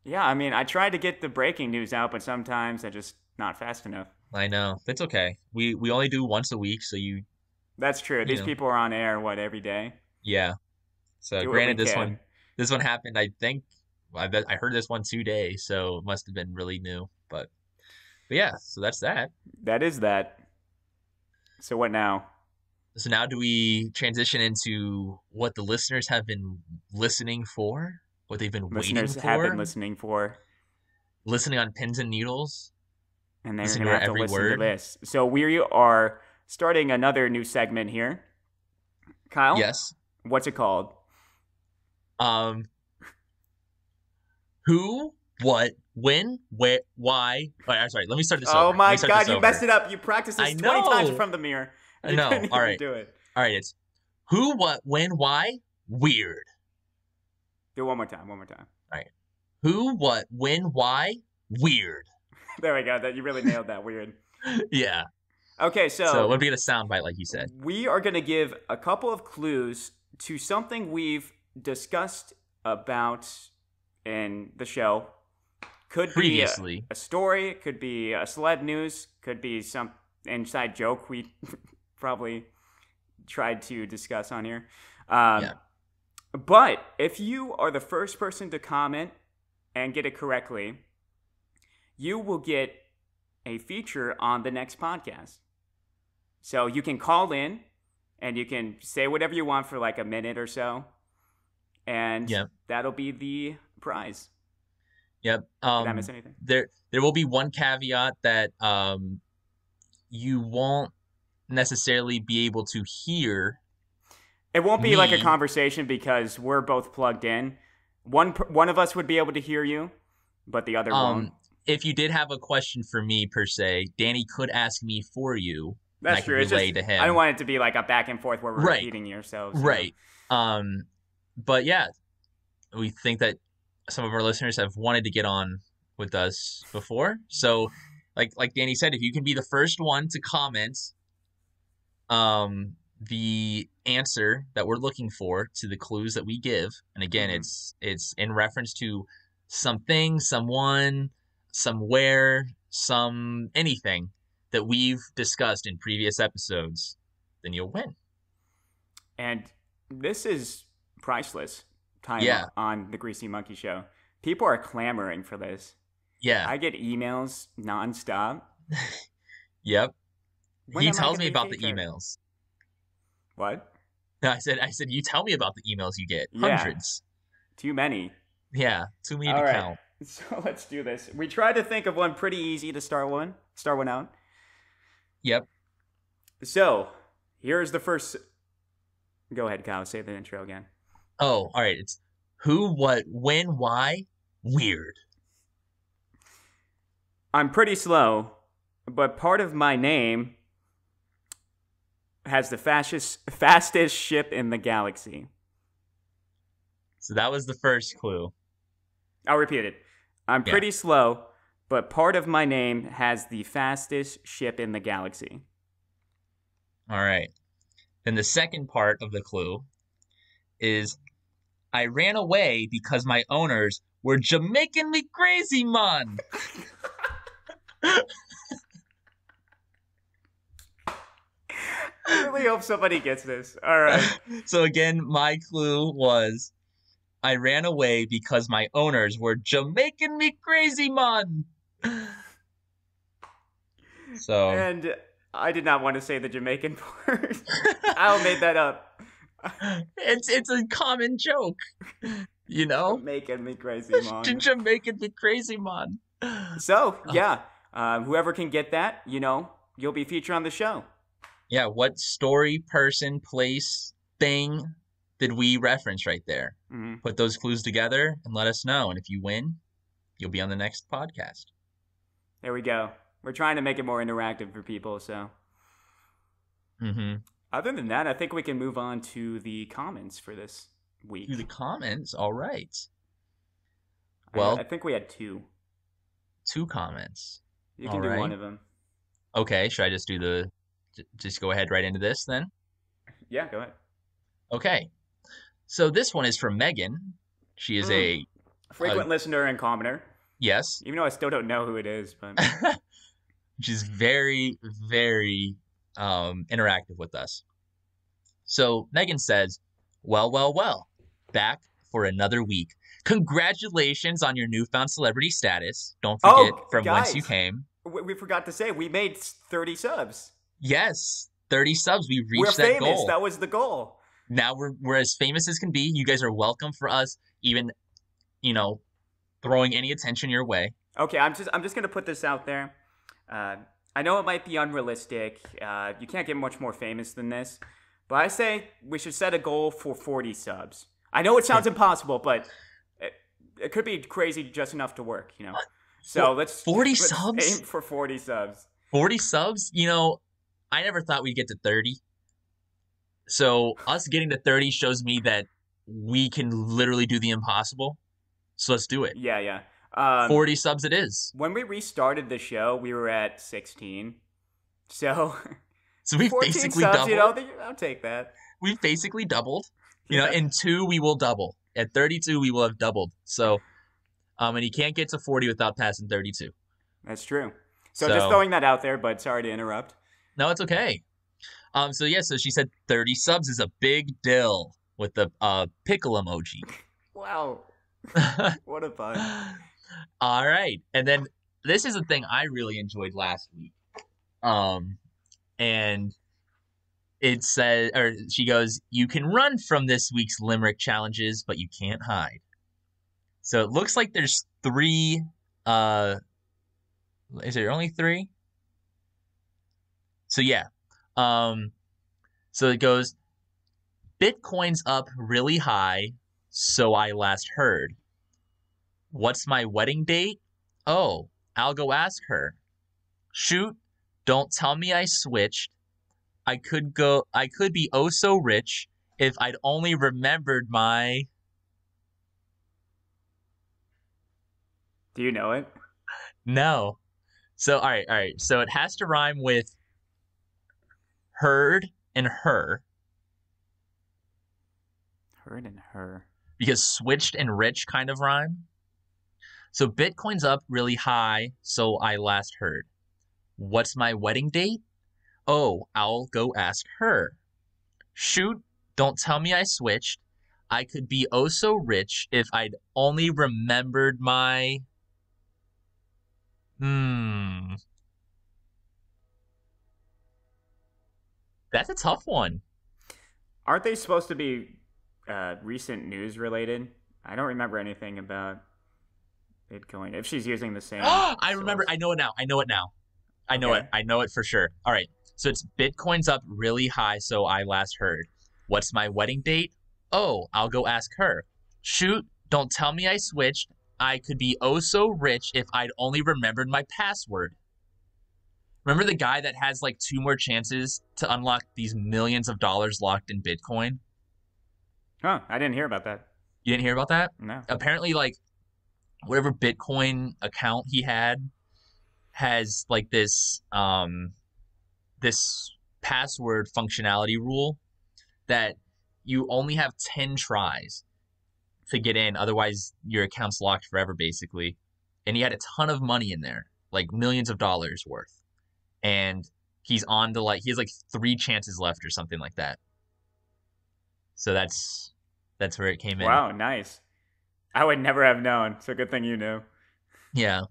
Yeah, I mean, I tried to get the breaking news out, but sometimes I just Not fast enough. I know. That's okay. We only do once a week, so That's true. you These know, people are on air, every day? yeah. So Do what we granted, can. this one happened. I think I heard this one today, so it must have been really new. But yeah, so that's that. That is that. So what now? So now do we transition into what the listeners have been listening for? What they've been waiting Listeners have been for? listening for, Listening on pins and needles? and they're Listening going to to our have to every listen to word? this. So we are starting another new segment here. Kyle, Yes. what's it called? Um, who, what, when, where, why? Oh, I'm sorry. Let me start this Oh over. Let my me start this God, you over. messed it up. You practiced I this 20 times in know. front of the mirror. I You know. couldn't All even right. do it. All right. It's who, what, when, why? Weird. Do it one more time. One more time. All right. Who, what, when, why? Weird. There we go. That you really nailed that. Weird. Yeah. Okay, So so what if we get a soundbite like you said? we are going to give a couple of clues to something we've discussed about in the show. Could be Previously. a story, could be a celeb news, could be some inside joke we probably tried to discuss on here. Yeah. But if you are the first person to comment and get it correctly, you will get a feature on the next podcast. So you can call in and you can say whatever you want for like a minute or so. And Yep. that'll be the prize. Yep. Did I miss anything? There will be one caveat that you won't necessarily be able to hear It won't be like a me. conversation because we're both plugged in. One of us would be able to hear you, but the other won't. If you did have a question for me per se, Danny could ask me for you, and I That's could true. It's just relay to him. I don't want it to be like a back and forth where we're Right. repeating yourselves. Right. But yeah, we think that some of our listeners have wanted to get on with us before. So like Danny said, if you can be the first one to comment the answer that we're looking for to the clues that we give, and again, it's in reference to something, someone, somewhere, some anything that we've discussed in previous episodes, then you'll win. And this is priceless time Yeah. on the Greasy Monkey Show. People are clamoring for this. Yeah. I get emails nonstop. Yep. When He am I tells gonna me be about the featured? emails. What? No, I said you tell me about the emails you get. Yeah. Hundreds. Too many. Yeah, too many All to right. count. So let's do this. We tried to think of one pretty easy to start one out. Yep. So here's the first. Go ahead, Kyle. Say the intro again. Oh, all right. It's who, what, when, why? Weird. I'm pretty slow, but part of my name has the fastest ship in the galaxy. So that was the first clue. I'll repeat it. I'm pretty slow, but part of my name has the fastest ship in the galaxy. All right. Then the second part of the clue is I ran away because my owners were Jamaican me crazy, man. I really hope somebody gets this. All right. So again, my clue was I ran away because my owners were Jamaican me crazy, man. So And I did not want to say the Jamaican part. I made that up. it's a common joke, you know. Making me crazy, man. Jamaican me crazy, man. So, yeah. Whoever can get that, you'll be featured on the show. Yeah, what story, person, place, thing did we reference right there? Mm-hmm. Put those clues together and let us know. And if you win, you'll be on the next podcast. There we go. We're trying to make it more interactive for people, so. Other than that, I think we can move on to the comments for this week. To the comments? All right. Well, I think we had 2. 2 comments. You can do one of them. Okay, should I just go ahead right into this then? Yeah, go ahead. Okay. So this one is from Megan. She is frequent listener and commenter. Yes. Even though I still don't know who it is, but which is very, very interactive with us. So Megan says, well, well, well, back for another week. Congratulations on your newfound celebrity status. Don't forget Oh, from whence you guys, came. we forgot to say we made 30 subs. Yes, 30 subs. We We're reached that famous. goal. That was the goal. Now we're as famous as can be. You guys are welcome for us even, throwing any attention your way. Okay, I'm just gonna put this out there. I know it might be unrealistic. You can't get much more famous than this, but I say we should set a goal for 40 subs. I know it sounds impossible, but it could be crazy just enough to work. So let's 40 let's subs? aim for 40 subs. 40 subs? I never thought we'd get to 30. So us getting to 30 shows me that we can literally do the impossible. So let's do it. Yeah, yeah. 40 subs it is. When we restarted the show, we were at 16. So So we've 14 basically subs, doubled. I'll take that. We've basically doubled. Yeah. In 2 we will double. At 32 we will have doubled. So and you can't get to 40 without passing 32. That's true. So just throwing that out there, but sorry to interrupt. No, it's okay. So she said 30 subs is a big deal with the pickle emoji. Wow. What a fun. All right. And then this is a thing I really enjoyed last week. And it says, or she goes, you can run from this week's limerick challenges, but you can't hide. So it looks like there's 3. Is there only 3? So yeah. So it goes, Bitcoin's up really high, so I last heard. What's my wedding date? Oh, I'll go ask her. Shoot, don't tell me I switched. I could be oh so rich if I'd only remembered my... Do you know it? No. So, all right. So it has to rhyme with heard and her. Heard and her. Because switched and rich kind of rhyme. So Bitcoin's up really high, so I last heard. What's my wedding date? Oh, I'll go ask her. Shoot, don't tell me I switched. I could be oh so rich if I'd only remembered my... That's a tough one. Aren't they supposed to be recent news related? I don't remember anything about Bitcoin. If she's using the same... I remember. I know it now. I know it. I know it for sure. All right. So it's Bitcoin's up really high, so I last heard. What's my wedding date? Oh, I'll go ask her. Shoot, don't tell me I switched. I could be oh so rich if I'd only remembered my password. Remember the guy that has like 2 more chances to unlock these millions of dollars locked in Bitcoin? Huh, I didn't hear about that. You didn't hear about that? No. Apparently, like, whatever Bitcoin account he had has like this password functionality rule that you only have 10 tries to get in, otherwise your account's locked forever, basically. And he had a ton of money in there, like millions of dollars worth. And he's on to he has like 3 chances left or something like that. So that's where it came in. Wow, nice. I would never have known. So good thing you knew. Yeah.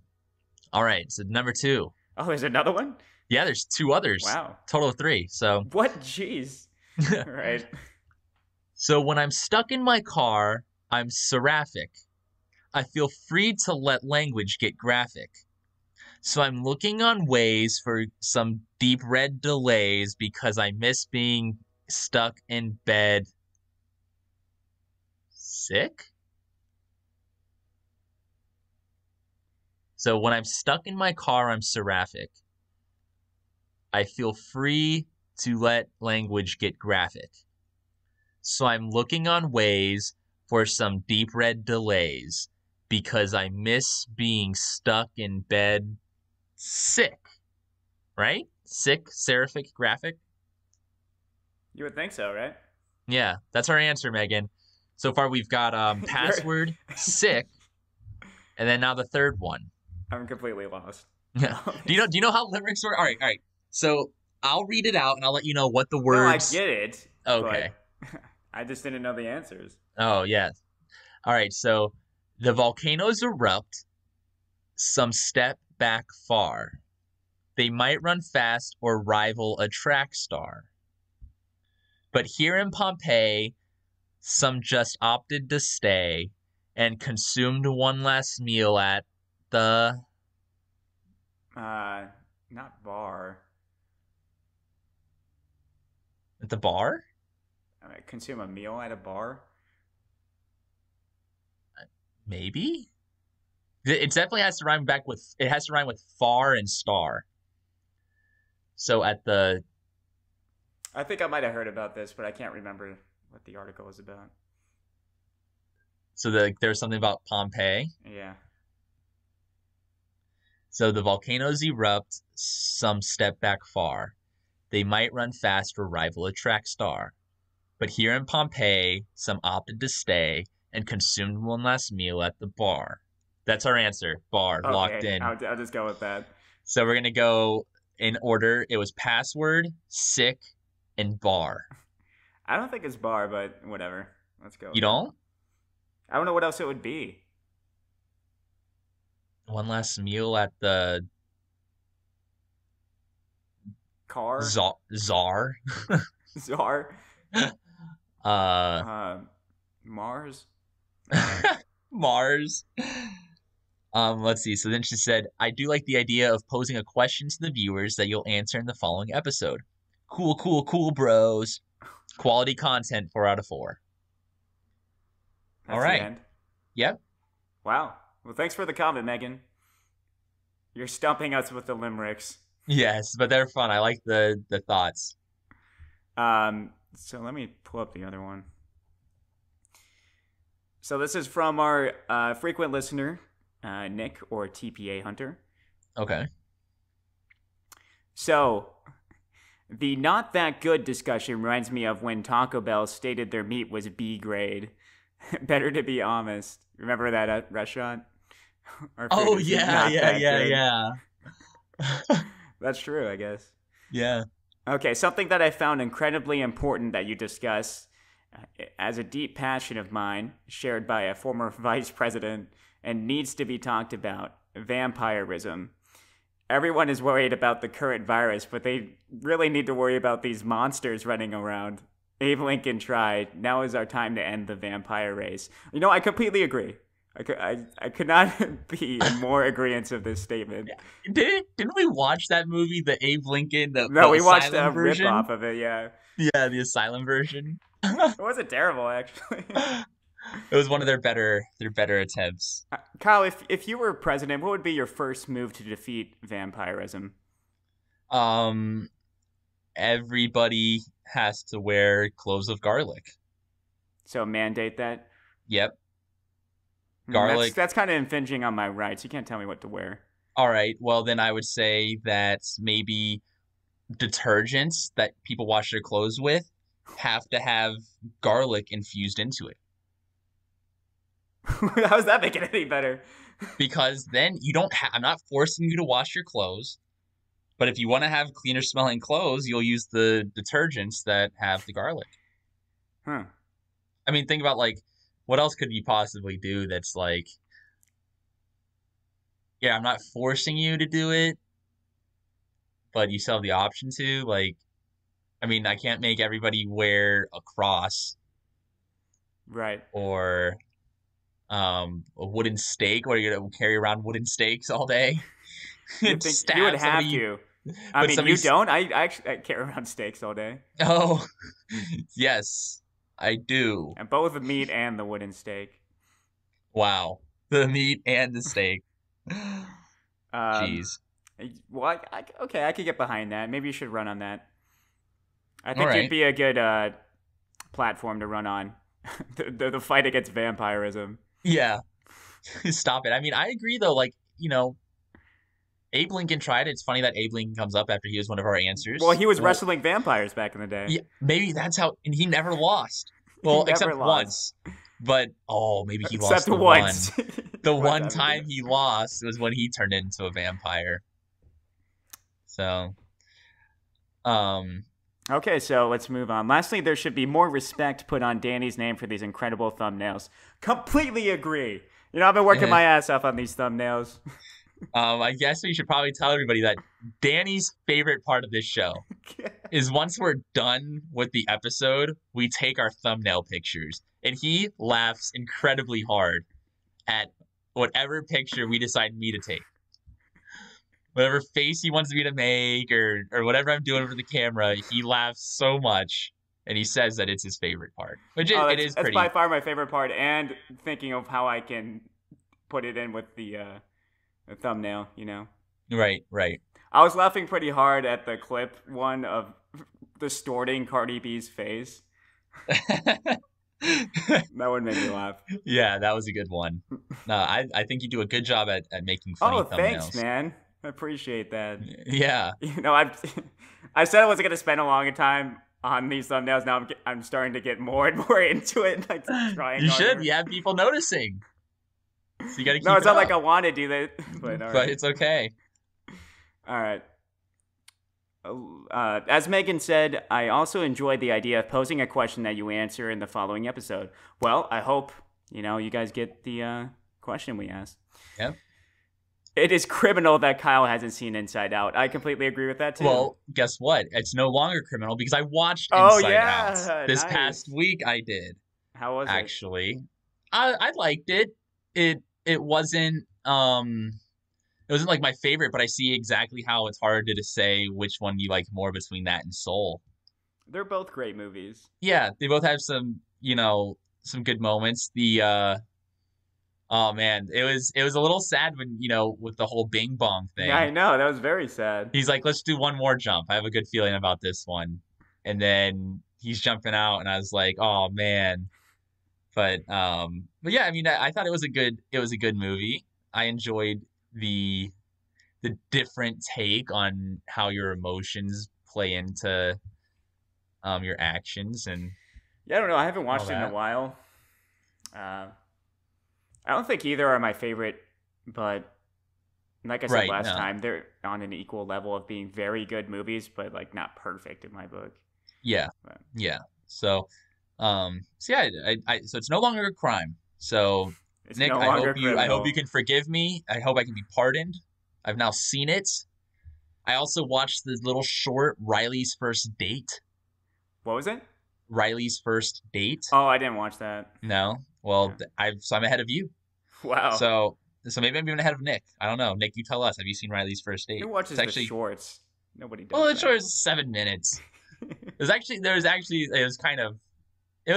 All right. So number 2. Oh, there's another one? Yeah, there's 2 others. Wow. Total of 3. So what? Jeez. Right. So when I'm stuck in my car, I'm seraphic. I feel free to let language get graphic. So I'm looking on ways for some deep red delays because I miss being stuck in bed. Sick? So when I'm stuck in my car, I'm seraphic. I feel free to let language get graphic. So I'm looking on ways for some deep red delays because I miss being stuck in bed sick. Right? Sick, seraphic, graphic? You would think so, right? Yeah, that's our answer, Megan. So far we've got password, sick, and then now the third one. I'm completely lost. Do you know how limericks work? All right, all right. So I'll read it out and I'll let you know what the No, I words. get it, Okay. but I just didn't know the answers. Oh yeah. All right. So the volcanoes erupt. Some step back far. They might run fast or rival a track star. But here in Pompeii, some just opted to stay and consumed one last meal at the Not bar. bar? I mean, consume a meal at a bar. Maybe? It definitely has to rhyme back with it has to rhyme with far and star. So at the I think I might have heard about this, but I can't remember what the article was about. there's something about Pompeii. Yeah. So the volcanoes erupt, some step back far. They might run fast or rival a track star. But here in Pompeii, some opted to stay and consumed one last meal at the bar. That's our answer. Bar, locked Okay, in. I'll just go with that. So we're going to go in order. It was password, sick, and bar. I don't think it's bar, but whatever. Let's go. You don't? I don't know what else it would be. One last meal at the Car? Czar. Czar? uh, Mars? Mars. Let's see. So then she said, I do like the idea of posing a question to the viewers that you'll answer in the following episode. Cool, cool, cool, bros. Quality content, 4 out of 4. That's all right. The end. Yep. Wow. Well, thanks for the comment, Megan. You're stumping us with the limericks. Yes, but they're fun. I like the thoughts. So let me pull up the other one. So this is from our frequent listener, Nick, or TPA Hunter. Okay. So, the not that good discussion reminds me of when Taco Bell stated their meat was B grade. Better to be honest. Remember that restaurant? Oh, yeah. That's true, I guess. Yeah. Okay, something that I found incredibly important that you discuss as a deep passion of mine, shared by a former vice president, and needs to be talked about, vampirism. Everyone is worried about the current virus, but they really need to worry about these monsters running around. Abe Lincoln tried. Now is our time to end the vampire race. You know, I completely agree. I could not be in more agreement of this statement. Didn't we watch that movie, the Abe Lincoln? No, we watched a rip-off of it, yeah. Yeah, the asylum version. It wasn't terrible, actually. It was one of their better attempts. Kyle, if you were president, what would be your first move to defeat vampirism? Everybody has to wear cloves of garlic. So mandate that? Yep. Garlic. That's kind of infringing on my rights. You can't tell me what to wear. All right. Well, then I would say that maybe detergents that people wash their clothes with have to have garlic infused into it. How does that make it any better? Because then you don't I'm not forcing you to wash your clothes, but if you want to have cleaner smelling clothes, you'll use the detergents that have the garlic. Huh. I mean, think about, like, what else could you possibly do that's like, yeah, I'm not forcing you to do it, but you still have the option to. Like, I mean, I can't make everybody wear a cross. Right. Or a wooden stake. What, are you going to carry around wooden stakes all day? You would have to. I mean, you don't? I actually carry around stakes all day. Oh, yes. I do. And both the meat and the wooden stake. Wow. The meat and the steak. Jeez. Well, okay, I could get behind that. Maybe you should run on that. I think right. You'd be a good platform to run on. the fight against vampirism. Yeah. Stop it. I mean, I agree, though. Like, you know, Abe Lincoln tried it. It's funny that Abe Lincoln comes up after he was one of our answers. Well, he was wrestling vampires back in the day. Yeah, maybe that's how, and he never lost. Well, except once. But, maybe he lost the once. one. The one time he lost was when he turned into a vampire. So, um, Okay, so let's move on. Lastly, there should be more respect put on Danny's name for these incredible thumbnails. Completely agree. You know, I've been working my ass off on these thumbnails. I guess we should probably tell everybody that Danny's favorite part of this show is once we're done with the episode, we take our thumbnail pictures, and he laughs incredibly hard at whatever picture we decide me to take. Whatever face he wants me to make or whatever I'm doing for the camera, he laughs so much, and he says that it's his favorite part, which it is That's pretty. by far my favorite part, and thinking of how I can put it in with the thumbnail, you know? Right. I was laughing pretty hard at the clip one of distorting Cardi B's face. That would make me laugh. Yeah, that was a good one. No, I think you do a good job at making funny thumbnails. Thanks, man. I appreciate that. Yeah. You know, I said I wasn't going to spend a long time on these thumbnails. Now I'm starting to get more and more into it. Like trying. You should. You have people noticing. So you got to keep No, it's not up. like I want to do that, but all right. But it's okay. All right. As Megan said, I also enjoyed the idea of posing a question that you answer in the following episode. Well, I hope, you guys get the question we asked. Yep. It is criminal that Kyle hasn't seen Inside Out. I completely agree with that, too. Well, guess what? It's no longer criminal because I watched Inside Out. This past week I did. How was it? Actually, I liked it. It wasn't like my favorite, but I see exactly how it's hard to say which one you like more between that and Soul. They're both great movies. Yeah, they both have some good moments. Oh man, it was a little sad when, with the whole Bing Bong thing. Yeah, I know. That was very sad. He's like, let's do one more jump. I have a good feeling about this one. And then he's jumping out and I was like, oh man. But yeah, I mean, I thought it was a good movie. I enjoyed the different take on how your emotions play into your actions. And yeah, I don't know. I haven't watched it in a while. I don't think either are my favorite, but like I said last time, they're on an equal level of being very good movies, but like not perfect in my book. Yeah. But. Yeah. So so it's no longer a crime. So it's Nick, no I hope you can forgive me. I hope I can be pardoned. I've now seen it. I also watched the little short Riley's First Date. What was it? Riley's First Date. Oh, I didn't watch that. No. Well, yeah. I'm ahead of you. Wow. So maybe I'm even ahead of Nick. I don't know. Nick, you tell us. Have you seen Riley's First Date? Who watches the shorts? Nobody does. Well, the short is 7 minutes. It was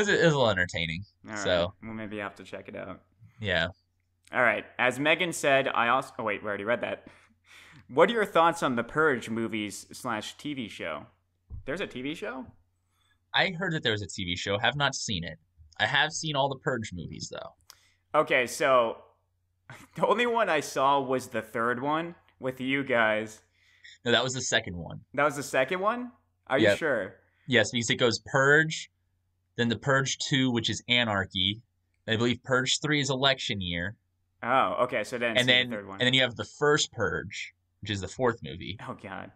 a little entertaining. All right. So well, maybe I have to check it out. Yeah. All right. As Megan said, oh wait, we already read that. What are your thoughts on the Purge movies / TV show? There's a TV show? I heard that there was a TV show. Have not seen it. I have seen all the Purge movies, though. Okay, so the only one I saw was the third one with you guys. No, that was the second one. That was the second one? Are you sure? Yes, because it goes Purge, then the Purge 2, which is Anarchy. I believe Purge 3 is Election Year. Oh, okay, so then the third one. And then you have the first Purge, which is the fourth movie. Oh, God.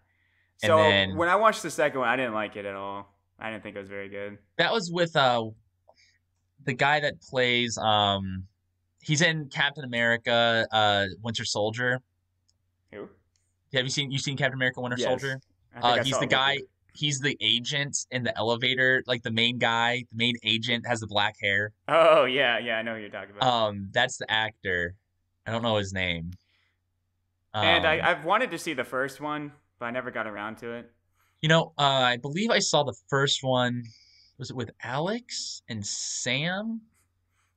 So when I watched the second one, I didn't like it at all. I didn't think it was very good. That was with the guy that plays he's in Captain America Winter Soldier. Who? Have you seen Captain America Winter Soldier? He's the guy. He's the agent in the elevator, like the main guy. The main agent has the black hair. Oh yeah, I know who you're talking about. That's the actor. I don't know his name. And I've wanted to see the first one, but I never got around to it. I believe I saw the first one. Was it with Alex and Sam?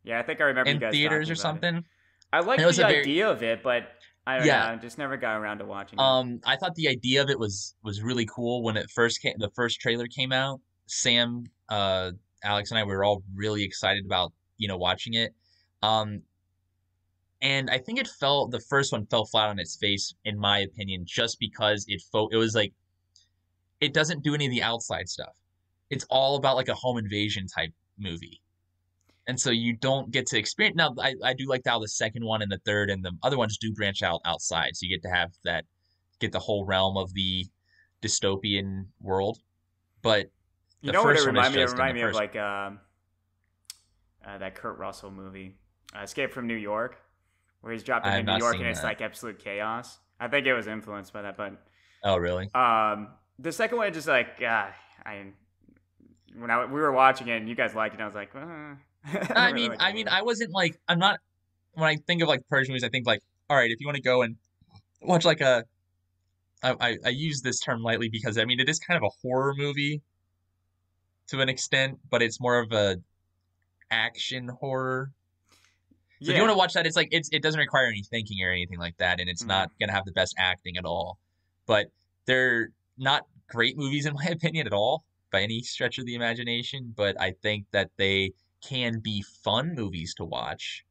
Yeah, I think I remember you guys in theaters or something. I liked the idea of it, but I don't know, I just never got around to watching it. I thought the idea of it was really cool when it first came. The first trailer came out. Sam, Alex, and I were all really excited about watching it. And I think the first one fell flat on its face, in my opinion, just because it was like it doesn't do any of the outside stuff. It's all about like a home invasion type movie. And so you don't get to experience. Now, I do like how the second one and the third and the other ones do branch out outside. So you get to have get the whole realm of the dystopian world, but You the know what it first one is reminded me of? It just in reminded the me of first. like that Kurt Russell movie, Escape from New York, where he's dropped I into have New not York seen and it's that. like absolute chaos. I think it was influenced by that, but Oh, really? the second one just like I when we were watching it and you guys liked it, I was like, I don't really like that movie. I wasn't like I'm not when I think of like Persian movies, I think like, all right, if you want to go and watch like I use this term lightly because I mean it is kind of a horror movie to an extent, but it's more of a action horror. So if you want Yeah, to watch that, it's like it doesn't require any thinking or anything like that, and it's no. not gonna have the best acting at all. But they're not great movies in my opinion at all by any stretch of the imagination. But I think that they can be fun movies to watch.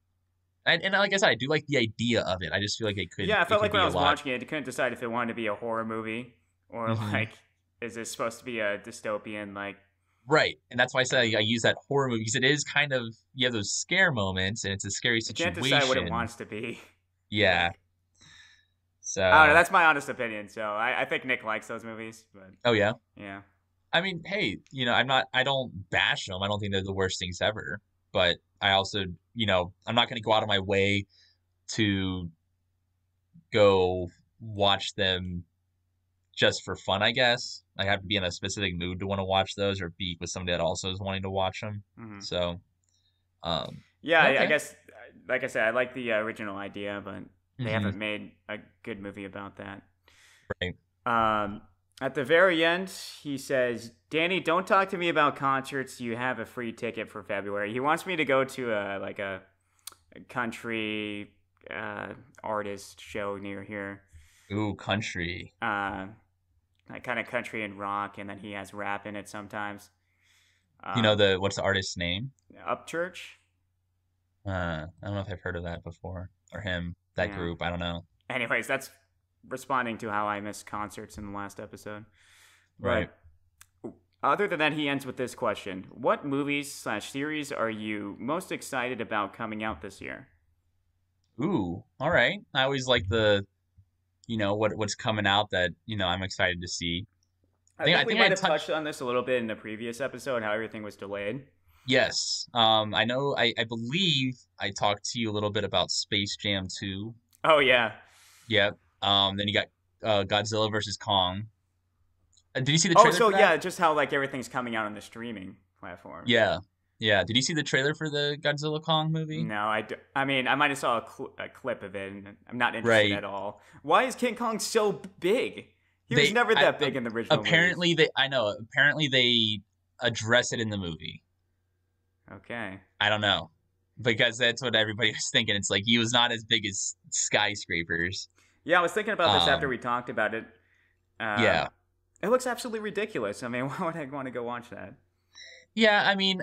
And like I said, I do like the idea of it. I just feel like Yeah, I it felt could like when be I a was lot. watching it, I couldn't decide if it wanted to be a horror movie or Hmm. like, is this supposed to be a dystopian? Like, Right, and that's why I I don't say know. I use that horror movie because it is kind of you have those scare moments and it's a scary I can't decide what it situation. wants to be. Yeah. Like, I don't know. So, That's my honest opinion. So I think Nick likes those movies, but oh yeah. yeah, I mean, hey, I don't bash them. I don't think they're the worst things ever. But I also, I'm not going to go out of my way to go watch them just for fun, I guess. I have to be in a specific mood to want to watch those or be with somebody that also is wanting to watch them. hmm So, yeah. I okay. guess, like I said, I like the original idea, but they Hmm. haven't made a good movie about that. Right. Um, at the very end, he says, "Danny, don't talk to me about concerts. You have a free ticket for February." He wants me to go to a country uh, artist show near here, Ooh, country. uh, like kind of country and rock, and then he has rap in it sometimes. You know Um, what's the artist's name? Upchurch, I don't know if I've heard of that before or him, that yeah. group. I don't know. Anyways, that's responding to how I missed concerts in the last episode. Right. But other than that, he ends with this question: what movies / series are you most excited about coming out this year? Ooh, all right. I always like what's coming out that, I'm excited to see. I think I we think I might have touched touched on this a little bit in the previous episode, how everything was delayed. yes. I know I believe I talked to you a little bit about Space Jam 2. Oh yeah, Yep. Then you got Godzilla versus Kong. Did you see the oh, trailer so for that? yeah, just how like everything's coming out on the streaming platforms. Yeah. Yeah. Did you see the trailer for the Godzilla Kong movie? No, I mean, I might have saw a clip of it, and I'm not interested Right. at all. Why is King Kong so big? He was never that big in the original movies. Apparently they address it in the movie. Okay. I don't know. Because that's what everybody was thinking. It's like he was not as big as skyscrapers. Yeah, I was thinking about this after Um, we talked about it. yeah. Um, it looks absolutely ridiculous. I mean, why would I want to go watch that? Yeah, I mean,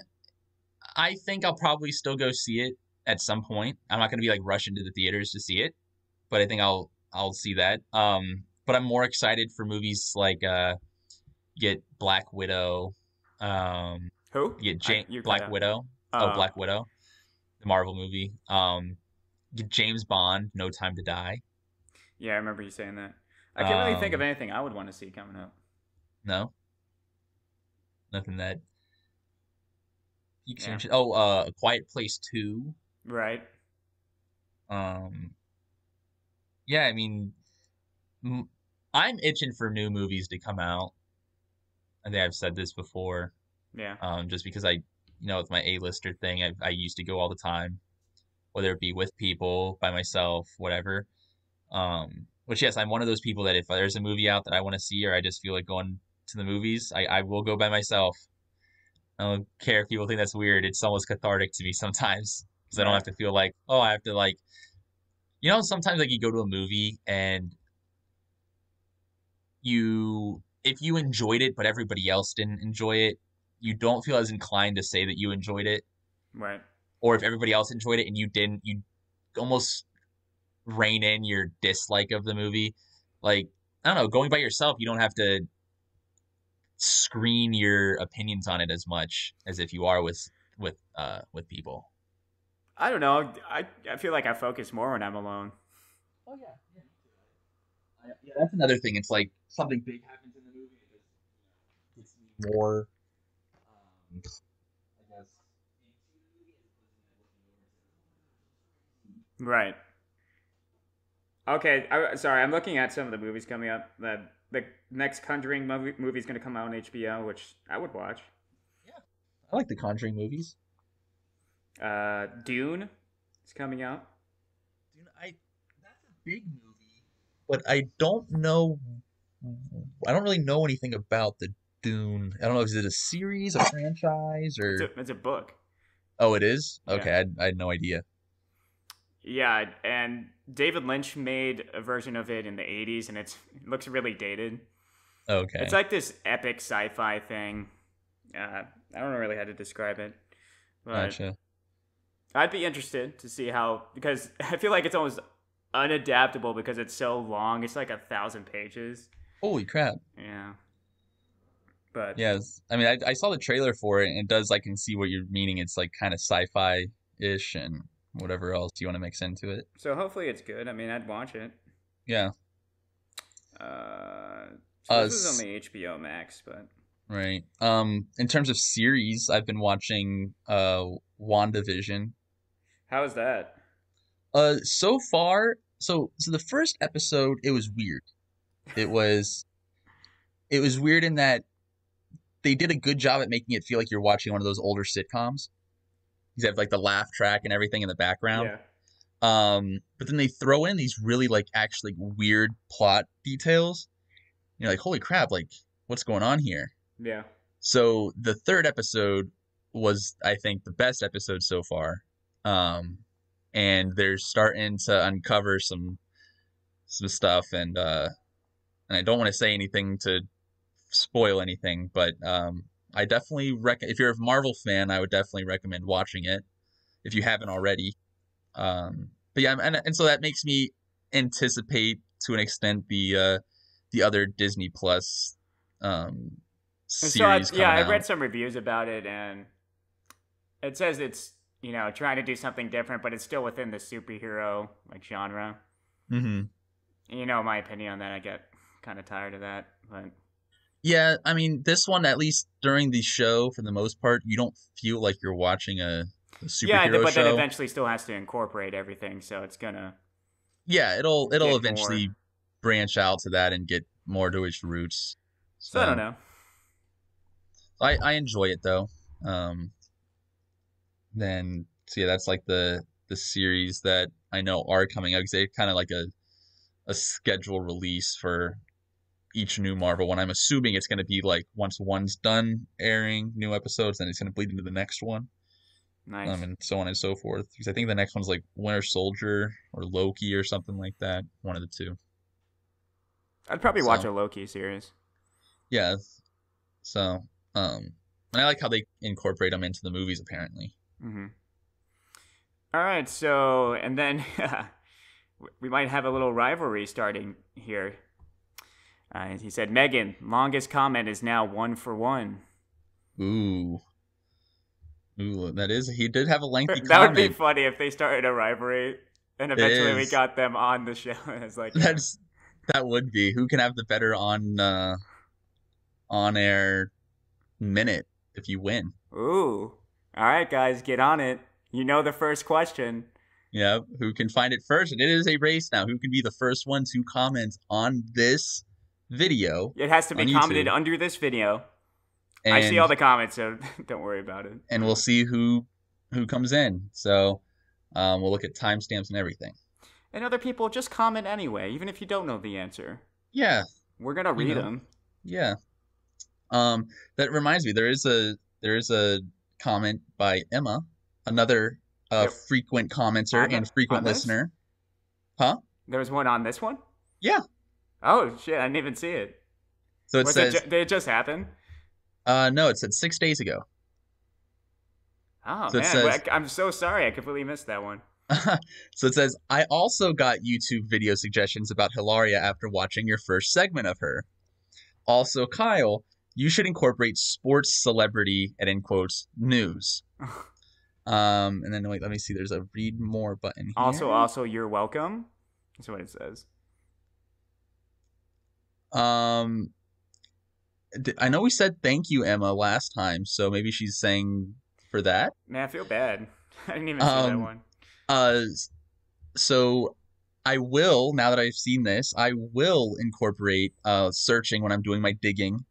I think I'll probably still go see it at some point. I'm not gonna be like rush into the theaters to see it, but I think I'll see that. But I'm more excited for movies like get Black Widow, um, Who? get You cut Black out. Widow. Oh, Oh, Black Widow, the Marvel movie. Get James Bond, No Time to Die. yeah, I remember you saying that. I can't really think of Um, anything I would want to see coming up. no, nothing that piques your Yeah, interest. Oh, A Quiet Place 2. right. Um, yeah, I mean, m- I'm itching for new movies to come out. I think I've said this before. Yeah, Just because with my A-lister thing, I used to go all the time, whether it be with people, by myself, whatever. Which yes, I'm one of those people that if there's a movie out that I want to see or I just feel like going to the movies, I will go by myself. I don't care if people think that's weird. It's almost cathartic to me sometimes because I don't have right. to feel like, oh, I have to like, sometimes like you go to a movie and if you enjoyed it but everybody else didn't enjoy it, you don't feel as inclined to say that you enjoyed it. Right. Or if everybody else enjoyed it and you didn't, you almost rein in your dislike of the movie. Like, I don't know, going by yourself, you don't have to screen your opinions on it as much as if you are with people. I don't know. I feel like I focus more when I'm alone. Oh yeah, yeah, yeah. That's another thing. It's like something big happens in the more, I guess. Right. Okay. Sorry, I'm looking at some of the movies coming up. The next Conjuring movie is going to come out on HBO, which I would watch. Yeah, I like the Conjuring movies. Dune is coming out. Dude, that's a big movie, but I don't know. I don't really know anything about the Dune. I don't know. Is it a series, a franchise, or? It's a book. Oh, it is. Yeah. Okay, I had no idea. Yeah, and David Lynch made a version of it in the 80s, and it looks really dated. It's Okay, like this epic sci-fi thing. I don't know really how to describe it, but gotcha. I'd be interested to see how, because I feel like it's almost unadaptable because it's so long. It's like 1,000 pages. Holy crap! Yeah, but Yes, I mean, I saw the trailer for it, and it does. I can see what you're meaning. It's like kind of sci-fi ish, and whatever else you want to mix into it. so hopefully it's good. I mean, I'd watch it. Yeah. So this was S- only HBO Max, but right. In terms of series, I've been watching WandaVision. how is that? So far, so the first episode, it was weird. It was it was weird in that they did a good job at making it feel like you're watching one of those older sitcoms. You have like the laugh track and everything in the background. Yeah, But then they throw in these really like actually weird plot details. You're like, holy crap, like what's going on here? yeah. So the third episode was, I think, the best episode so far. Um, and they're starting to uncover some stuff, and I don't want to say anything to spoil anything, but I definitely if you're a Marvel fan, I would definitely recommend watching it if you haven't already. But yeah, and so that makes me anticipate to an extent the other Disney Plus um And so series coming I read out. some reviews about it, and it says it's trying to do something different, but it's still within the superhero like genre. Hmm. My opinion on that. I get kind of tired of that, but Yeah, I mean, this one, at least during the show, for the most part, you don't feel like you're watching a yeah, superhero but then show. eventually still has to incorporate everything, so it's gonna Yeah, it'll get more. eventually branch out to that and get more to its roots. So I don't So know. I enjoy it though. Um, then so yeah, that's like the series that I know are coming out because they kind of like a schedule release for each new Marvel one. I'm assuming it's going to be like once one's done airing new episodes, then it's going to bleed into the next one, Nice. and so on and so forth. Because I think the next one's like Winter Soldier or Loki or something like that, one of the two. I'd probably watch So a Loki series. yeah, so and I like how they incorporate them into the movies apparently. Mm-hmm. All right, so and then we might have a little rivalry starting here. He said, Megan, longest comment is now 1 for 1. Ooh, ooh, that is he did have a lengthy That would be comment. funny if they started a rivalry and It eventually we is. got them on the show. It's like, That's that would be who can have the better on air minute if you win. ooh. All right, guys, get on it. You know the first question. Yeah, who can find it first? And it is a race now. Who can be the first one to comment on this video It has to be on commented YouTube? under this video. I see And all the comments, so don't worry about it. we'll see who comes in. So we'll look at timestamps and everything. And other people, just comment anyway, even if you don't know the answer. Yeah, We're going to you read know, them. yeah. That reminds me, there is a comment by Emma, another There, frequent commenter and frequent on this? listener. Huh? There was one on this one? Yeah. Oh, shit, I didn't even see it. So it says, Did it just happen? no, it said 6 days ago. Oh, So it man. says, I'm so sorry. I completely missed that one. so it says, I also got YouTube video suggestions about Hilaria after watching your first segment of her. Also, Kyle, you should incorporate sports celebrity and in quotes news. And then wait, let me see. There's a read more button here. Also, you're welcome. That's what it says. Um, I know we said thank you, Emma, last time, so maybe she's saying for that. Man, I feel bad. I didn't even see that Um, one. uh, so I will, now that I've seen this, I will incorporate searching when I'm doing my digging,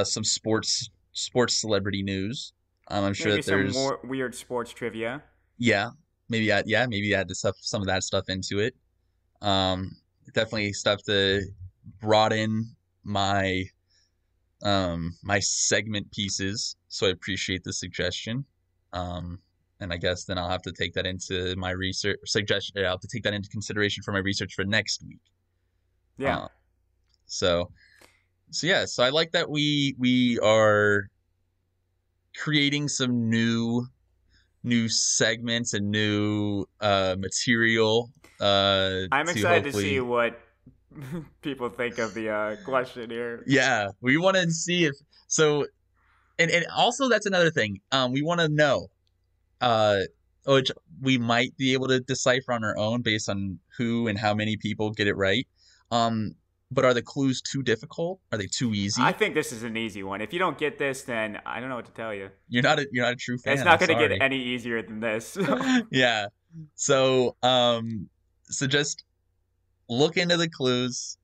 some sports celebrity news. I'm sure Maybe that some there's more weird sports trivia. yeah, maybe add some of that stuff into it. Um, Definitely stuff to broaden my my segment pieces. So I appreciate the suggestion. Um, and I guess then I'll have to take that into my research suggestion. I'll have to take that into consideration for my research for next week. Yeah. Um, so yeah, so I like that we are creating some new segments and new material I'm to excited to see hopefully what people think of the question here. yeah, we want to see if so and also that's another thing. We want to know uh which we might be able to decipher on our own based on who and how many people get it right. Um, but are the clues too difficult? Are they too I easy? think this is an easy one. If you don't get this, then I don't know what to tell you. You're not a true It's fan. not I'm going to get sorry. any easier than this. Yeah. So so just look into the clues,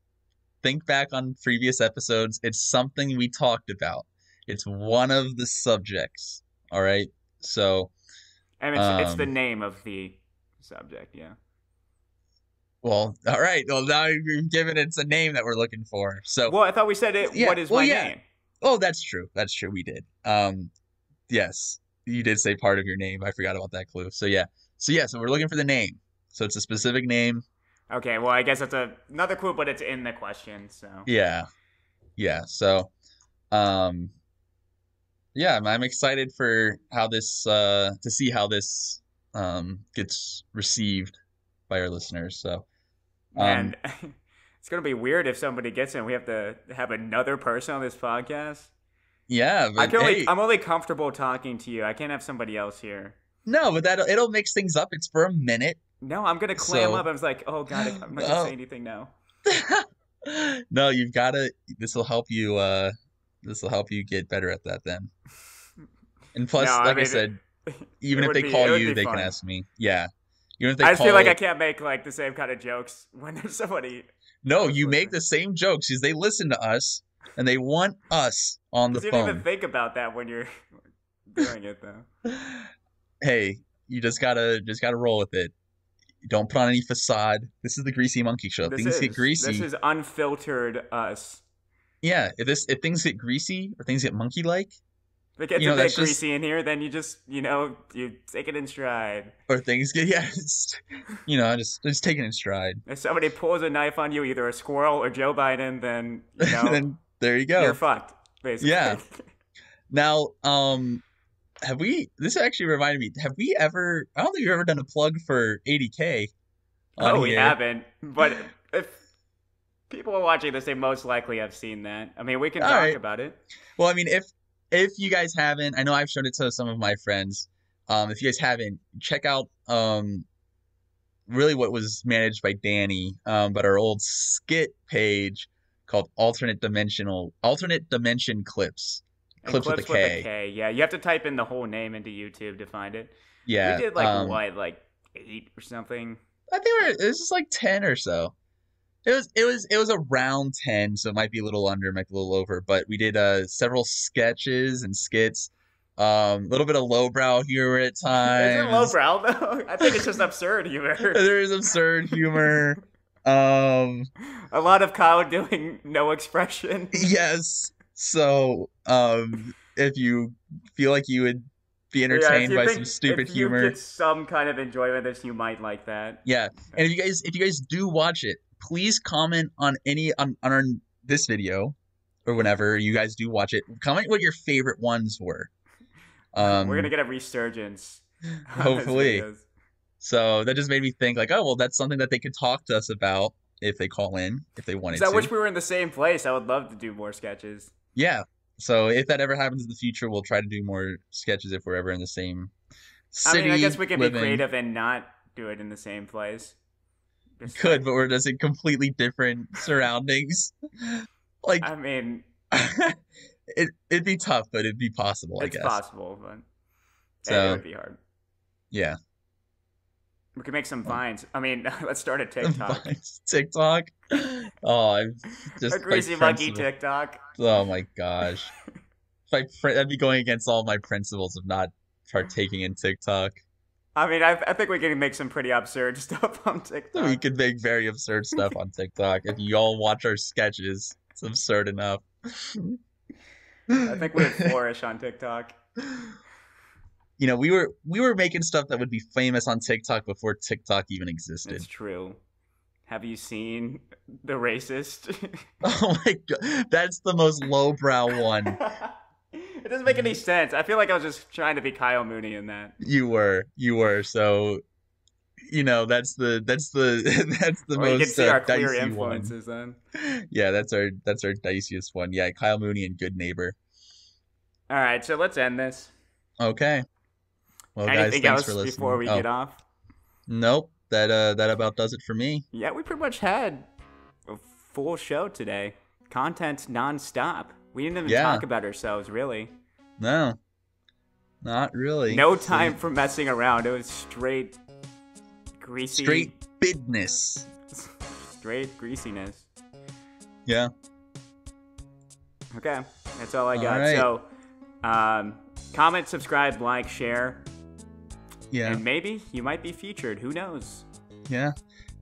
think back on previous episodes. It's something we talked about. It's one of the subjects. All right. So I mean, it's the um name of the subject. Yeah. well, all right. Well, now you've given it a name that we're looking for. So Well, I thought we said it. yeah. What is Well, my yeah. name? Oh, that's true. That's true. We did. Yes, you did say part of your name. I forgot about that clue. So yeah. So yeah. So we're looking for the name. So it's a specific name. Okay. Well, I guess that's another clue, but it's in the question. So. Yeah. Yeah. So um, yeah, I'm excited for how this to see how this gets received by our listeners. So Man, um, it's gonna be weird if somebody gets it and we have to have another person on this podcast. yeah. I But can only hey, I'm only comfortable talking to you. I can't have somebody else here. no, but that it'll mix things up. It's for a minute. No, I'm gonna clam up. So I was like, oh god, I'm not gonna say oh anything now. no, you've got to. This will help you. This will help you get better at that then. And No, plus, I like I mean said, even it if would they be call it would you, be they can fun. ask me. Yeah, even if they I just feel like I call. can't make like the same kind of jokes when there's somebody No, else you make listening. the same jokes because they listen to us and they want us on the Because you don't even phone. think about that when you're doing it, though. Hey, you just gotta roll with it. Don't put on any facade. This is the Greasy Monkey Show. Things get This greasy. is unfiltered us. Yeah, if things get greasy or things get monkey like, If it gets you a know, bit that's just greasy in here, then you just you take it in stride. or things get yeah, you know, just taking it in stride. If somebody pulls a knife on you, either a squirrel or Joe Biden, then Then there you you're go. fucked, basically. Yeah. Now, have we? This actually reminded me. Have we ever? I don't think we've ever done a plug for 80K on Oh, we here. haven't. But if people are watching this, they most likely have seen that. I mean, we can All talk right. about it. Well, I mean, if you guys haven't, I know I've shown it to some of my friends. If you guys haven't, check out really what was managed by Danny, but our old skit page called alternate dimension And clips with a clips with a K. K. Yeah, you have to type in the whole name into YouTube to find it. We Yeah. did like what, like 8 or something? I think this is like 10 or so. It was around 10, so it might be a little under, might be a little over, but we did several sketches and skits. A little bit of lowbrow humor at Is it times. lowbrow though? I think it's just absurd humor. There is absurd humor. Um A lot of Kyle doing no expression. yes. So if you feel like you would be Yeah, if entertained you by some think stupid if you humor, get some kind of enjoyment of this, you might like that. yeah. And if you guys do watch it, please comment on on our this video or whenever you guys do watch it. Comment what your favorite ones were. We're gonna Um get a resurgence on those Hopefully. videos. So that just made me think like, oh well, that's something that they could talk to us about if they call in, if they Because wanted I to. wish we were in the same place. I would love to do more sketches. Yeah. So if that ever happens in the future, we'll try to do more sketches if we're ever in the same I mean, I guess city we can be living. creative and not do it in the same place. Just Could, like, but we're just in completely different surroundings. Like I mean, it'd be tough, but it'd be possible, I It's guess. possible, but it So would be hard. yeah. We could make some vines. I mean, let's start a TikTok. TikTok. Oh, I'm A just my greasy monkey principle. TikTok. Oh my gosh. That'd be going against all my principles of not partaking in TikTok. I mean, I think we can make some pretty absurd stuff on TikTok. We could make very absurd stuff on TikTok. If you all watch our sketches, it's absurd enough. I think we'd flourish on TikTok. You know, we were making stuff that would be famous on TikTok before TikTok even existed. It's true. Have you seen The Racist? Oh my god, that's the most lowbrow one. It doesn't make any sense. I feel like I was just trying to be Kyle Mooney in that. You were. So, you know, that's the that's the Well, you most can see our clear dicey influences one. then. Yeah, that's our diciest one. Yeah, Kyle Mooney and Good Neighbor. All right, so let's end this. Okay. Well, Anything guys, thanks else for listening. before we get off? Nope. That about does it for me. Yeah, we pretty much had a full show today. Content nonstop. We didn't even talk about ourselves, really. No. Not really. No time for messing around. It was straight greasy. Straight business. Straight greasiness. Yeah. Okay, that's all I got. Right. So, comment, subscribe, like, share. Yeah. And maybe you might be featured. Who knows? Yeah.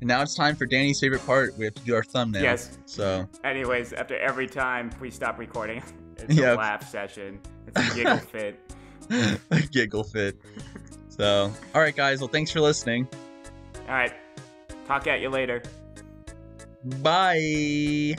And now it's time for Danny's favorite part. We have to do our thumbnail. Yes. So. Anyways, after every time we stop recording, it's a laugh session. It's a giggle fit. A giggle fit. So, all right, guys. Well, thanks for listening. All right. Talk at you later. Bye.